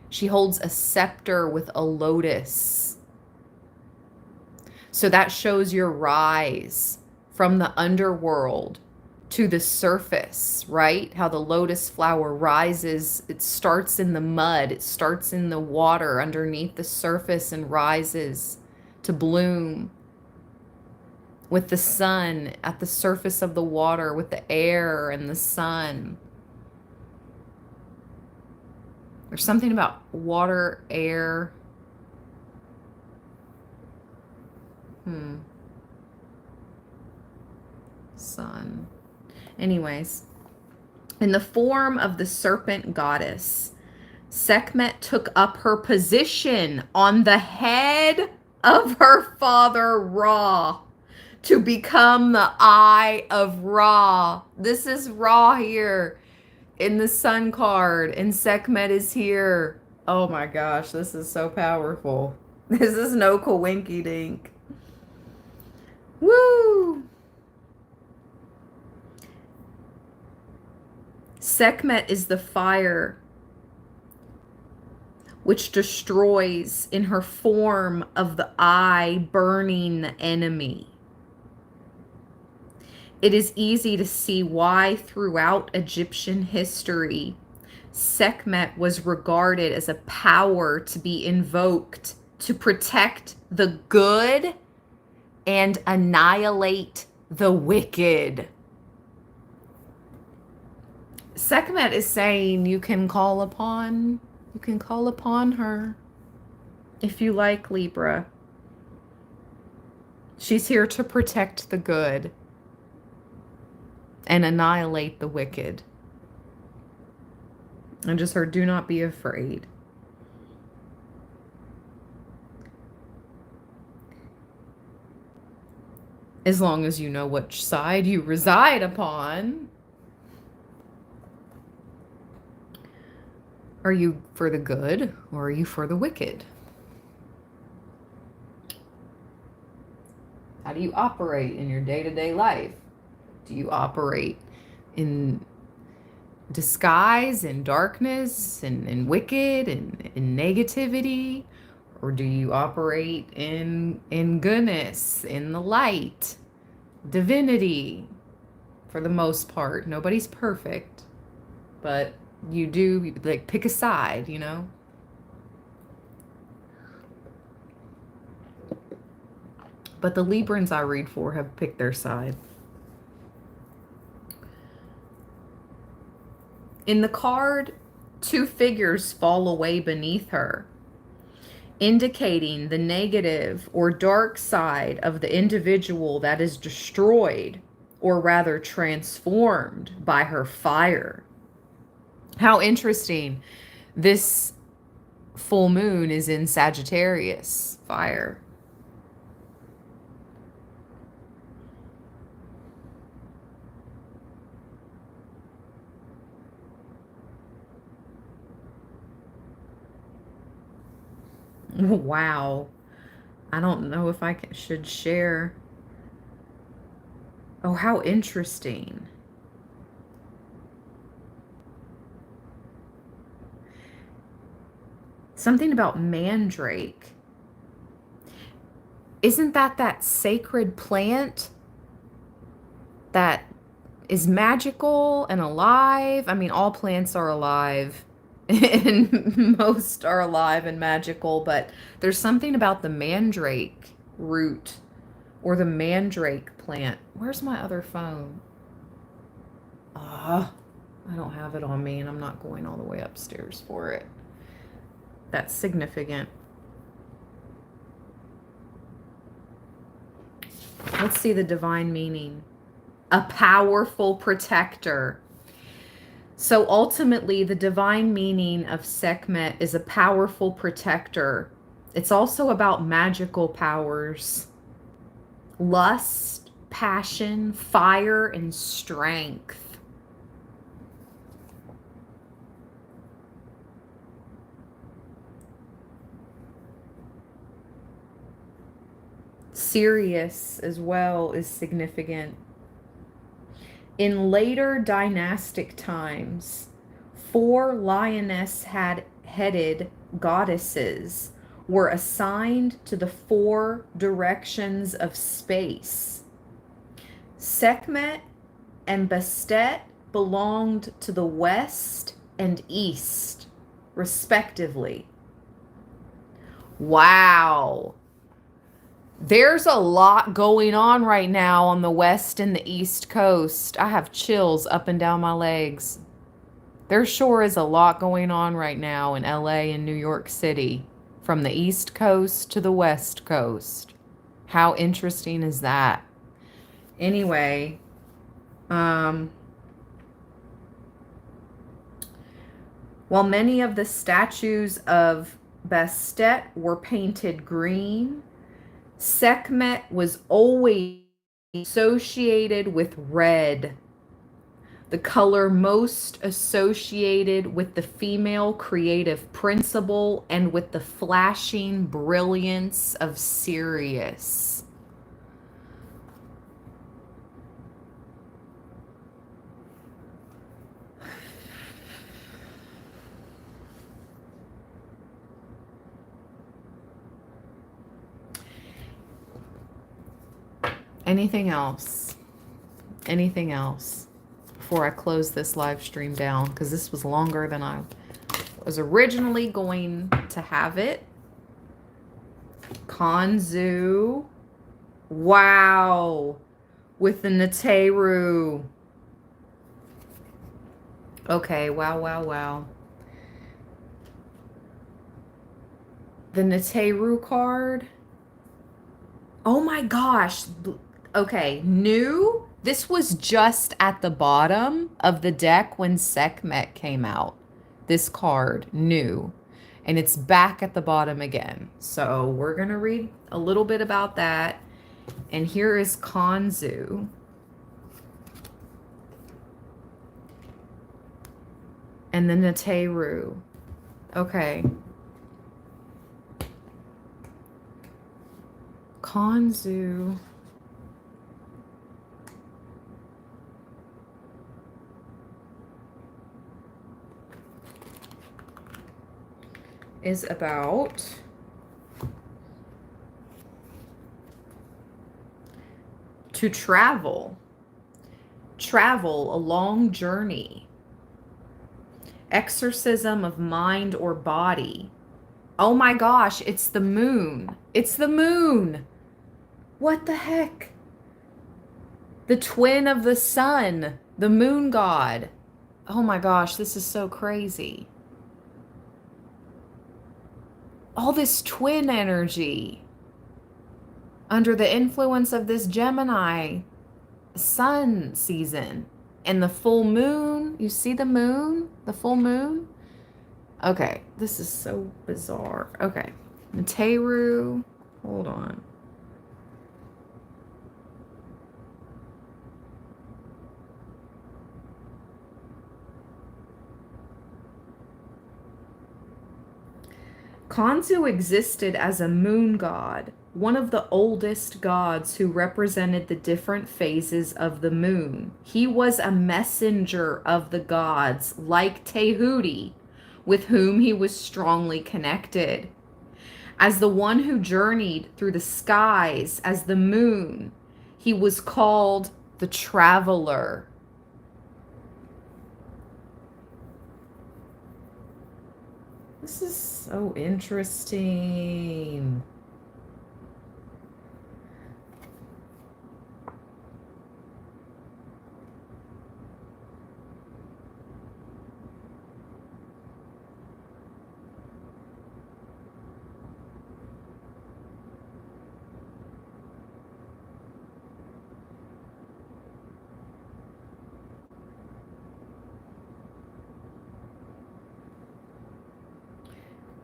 She holds a scepter with a lotus. So that shows your rise from the underworld to the surface, right? How the lotus flower rises. It starts in the mud. It starts in the water underneath the surface and rises to bloom with the sun at the surface of the water, with the air and the sun. There's something about water, air. Sun. Anyways, in the form of the serpent goddess, Sekhmet took up her position on the head of her father Ra to become the Eye of Ra. This is Ra here in the sun card, and Sekhmet is here. Oh my gosh, this is so powerful. This is no coinky dink. Woo! Sekhmet is the fire which destroys in her form of the eye, burning the enemy. It is easy to see why throughout Egyptian history, Sekhmet was regarded as a power to be invoked to protect the good and annihilate the wicked. Sekhmet is saying you can call upon her if you like, Libra. She's here to protect the good and annihilate the wicked. I just heard, do not be afraid. As long as you know which side you reside upon. Are you for the good or are you for the wicked? How do you operate in your day-to-day life? Do you operate in disguise, in darkness, in wicked, in negativity? Or do you operate in goodness, in the light, divinity? For the most part, nobody's perfect, but you do like pick a side, you know? But the Librans I read for have picked their side. In the card, two figures fall away beneath her, indicating the negative or dark side of the individual that is destroyed, or rather transformed, by her fire. How interesting. This full moon is in Sagittarius, fire. Wow. I don't know if should share. Oh, how interesting. Something about mandrake. Isn't that sacred plant that is magical and alive? I mean, all plants are alive and most are alive and magical, but there's something about the mandrake root or the mandrake plant. Where's my other phone? I don't have it on me and I'm not going all the way upstairs for it. That's significant. Let's see the divine meaning. A powerful protector. So ultimately, the divine meaning of Sekhmet is a powerful protector. It's also about magical powers, lust, passion, fire, and strength. Sirius as well is significant. In later dynastic times, 4 lioness-headed goddesses were assigned to the 4 directions of space. Sekhmet and Bastet belonged to the west and east, respectively. Wow. There's a lot going on right now on the west and the east coast. I have chills up and down my legs. There sure is a lot going on right now in LA and New York City, from the east coast to the west coast. How interesting is that? Anyway, while many of the statues of Bastet were painted green, Sekhmet was always associated with red, the color most associated with the female creative principle and with the flashing brilliance of Sirius. Anything else? Anything else before I close this live stream down? Because this was longer than I was originally going to have it. Kanzu. Wow. With the Neteru. Okay, wow, wow, wow. The Neteru card. Oh my gosh. Okay, new. This was just at the bottom of the deck when Sekhmet came out. This card, new. And it's back at the bottom again. So we're going to read a little bit about that. And here is Kanzu. And then Neteru. Okay. Kanzu. is about to travel a long journey, exorcism of mind or body. Oh my gosh, it's the moon. It's the moon. What the heck? The twin of the sun, the moon god. Oh my gosh, this is so crazy. All this twin energy under the influence of this Gemini sun season and the full moon. You see the moon? The full moon? Okay, this is so bizarre. Okay, Neteru, hold on. Khonsu existed as a moon god, one of the oldest gods who represented the different phases of the moon. He was a messenger of the gods, like Tehuti, with whom he was strongly connected. As the one who journeyed through the skies as the moon, he was called the traveler. This is so interesting.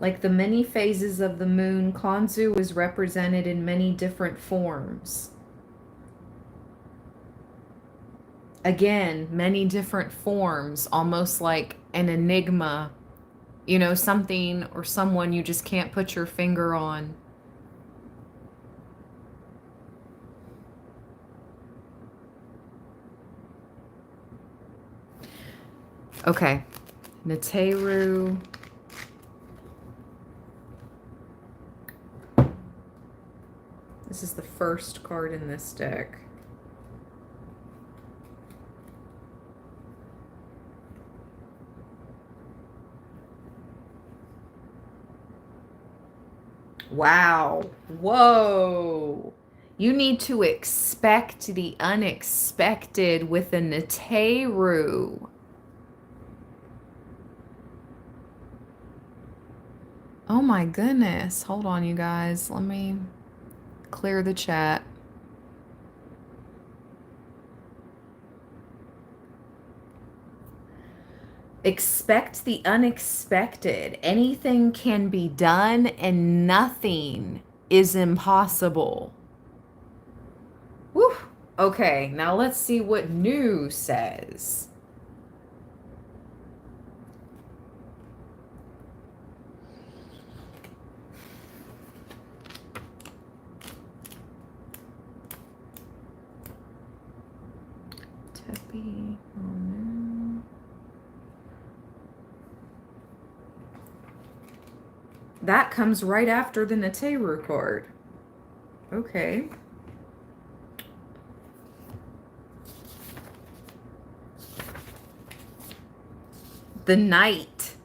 Like the many phases of the moon, Khonsu is represented in many different forms. Again, many different forms, almost like an enigma, you know, something or someone you just can't put your finger on. Okay, Neteru. This is the first card in this deck. Wow. Whoa. You need to expect the unexpected with a Neteru. Oh my goodness. Hold on, you guys. Let me clear the chat. Expect the unexpected. Anything can be done and nothing is impossible. Whew. Okay, now let's see what new says. Tepi. Oh no. That comes right after the Neteru card. Okay. The Knight.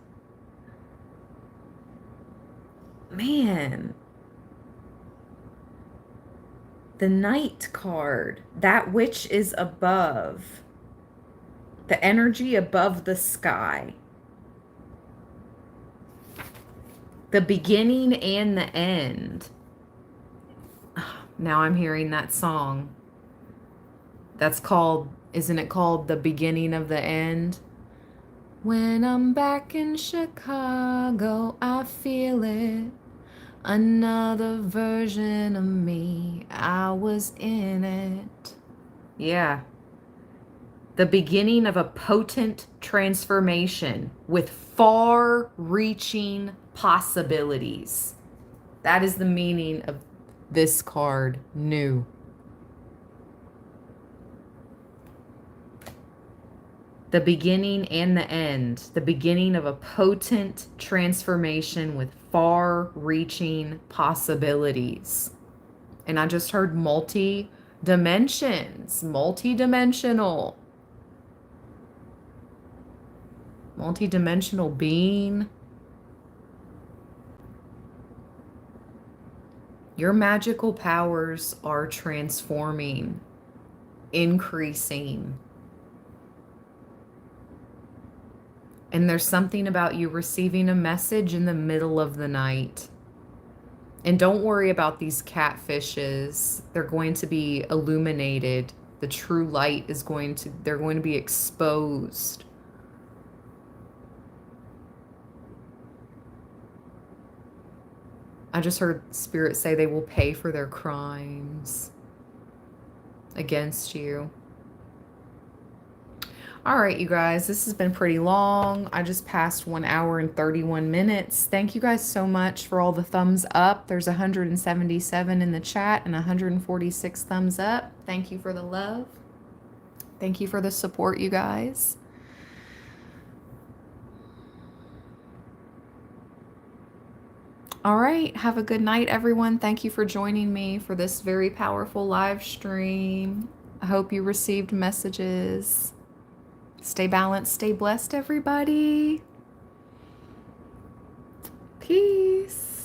Man. The Knight card. That which is above. The energy above the sky. The beginning and the end. Now I'm hearing that song. That's called, isn't it called The Beginning of the End? When I'm back in Chicago, I feel it. Another version of me, I was in it. Yeah. The beginning of a potent transformation with far-reaching possibilities. That is the meaning of this card, new. The beginning and the end. The beginning of a potent transformation with far-reaching possibilities. And I just heard multi-dimensions. Multi-dimensional. Multi-dimensional being. Your magical powers are transforming, increasing. And there's something about you receiving a message in the middle of the night. And don't worry about these catfishes. They're going to be illuminated. The true light is they're going to be exposed. I just heard Spirit say they will pay for their crimes against you. All right, you guys, this has been pretty long. I just passed 1 hour and 31 minutes. Thank you guys so much for all the thumbs up. There's 177 in the chat and 146 thumbs up. Thank you for the love. Thank you for the support, you guys. All right, have a good night, everyone. Thank you for joining me for this very powerful live stream. I hope you received messages. Stay balanced, stay blessed, everybody. Peace.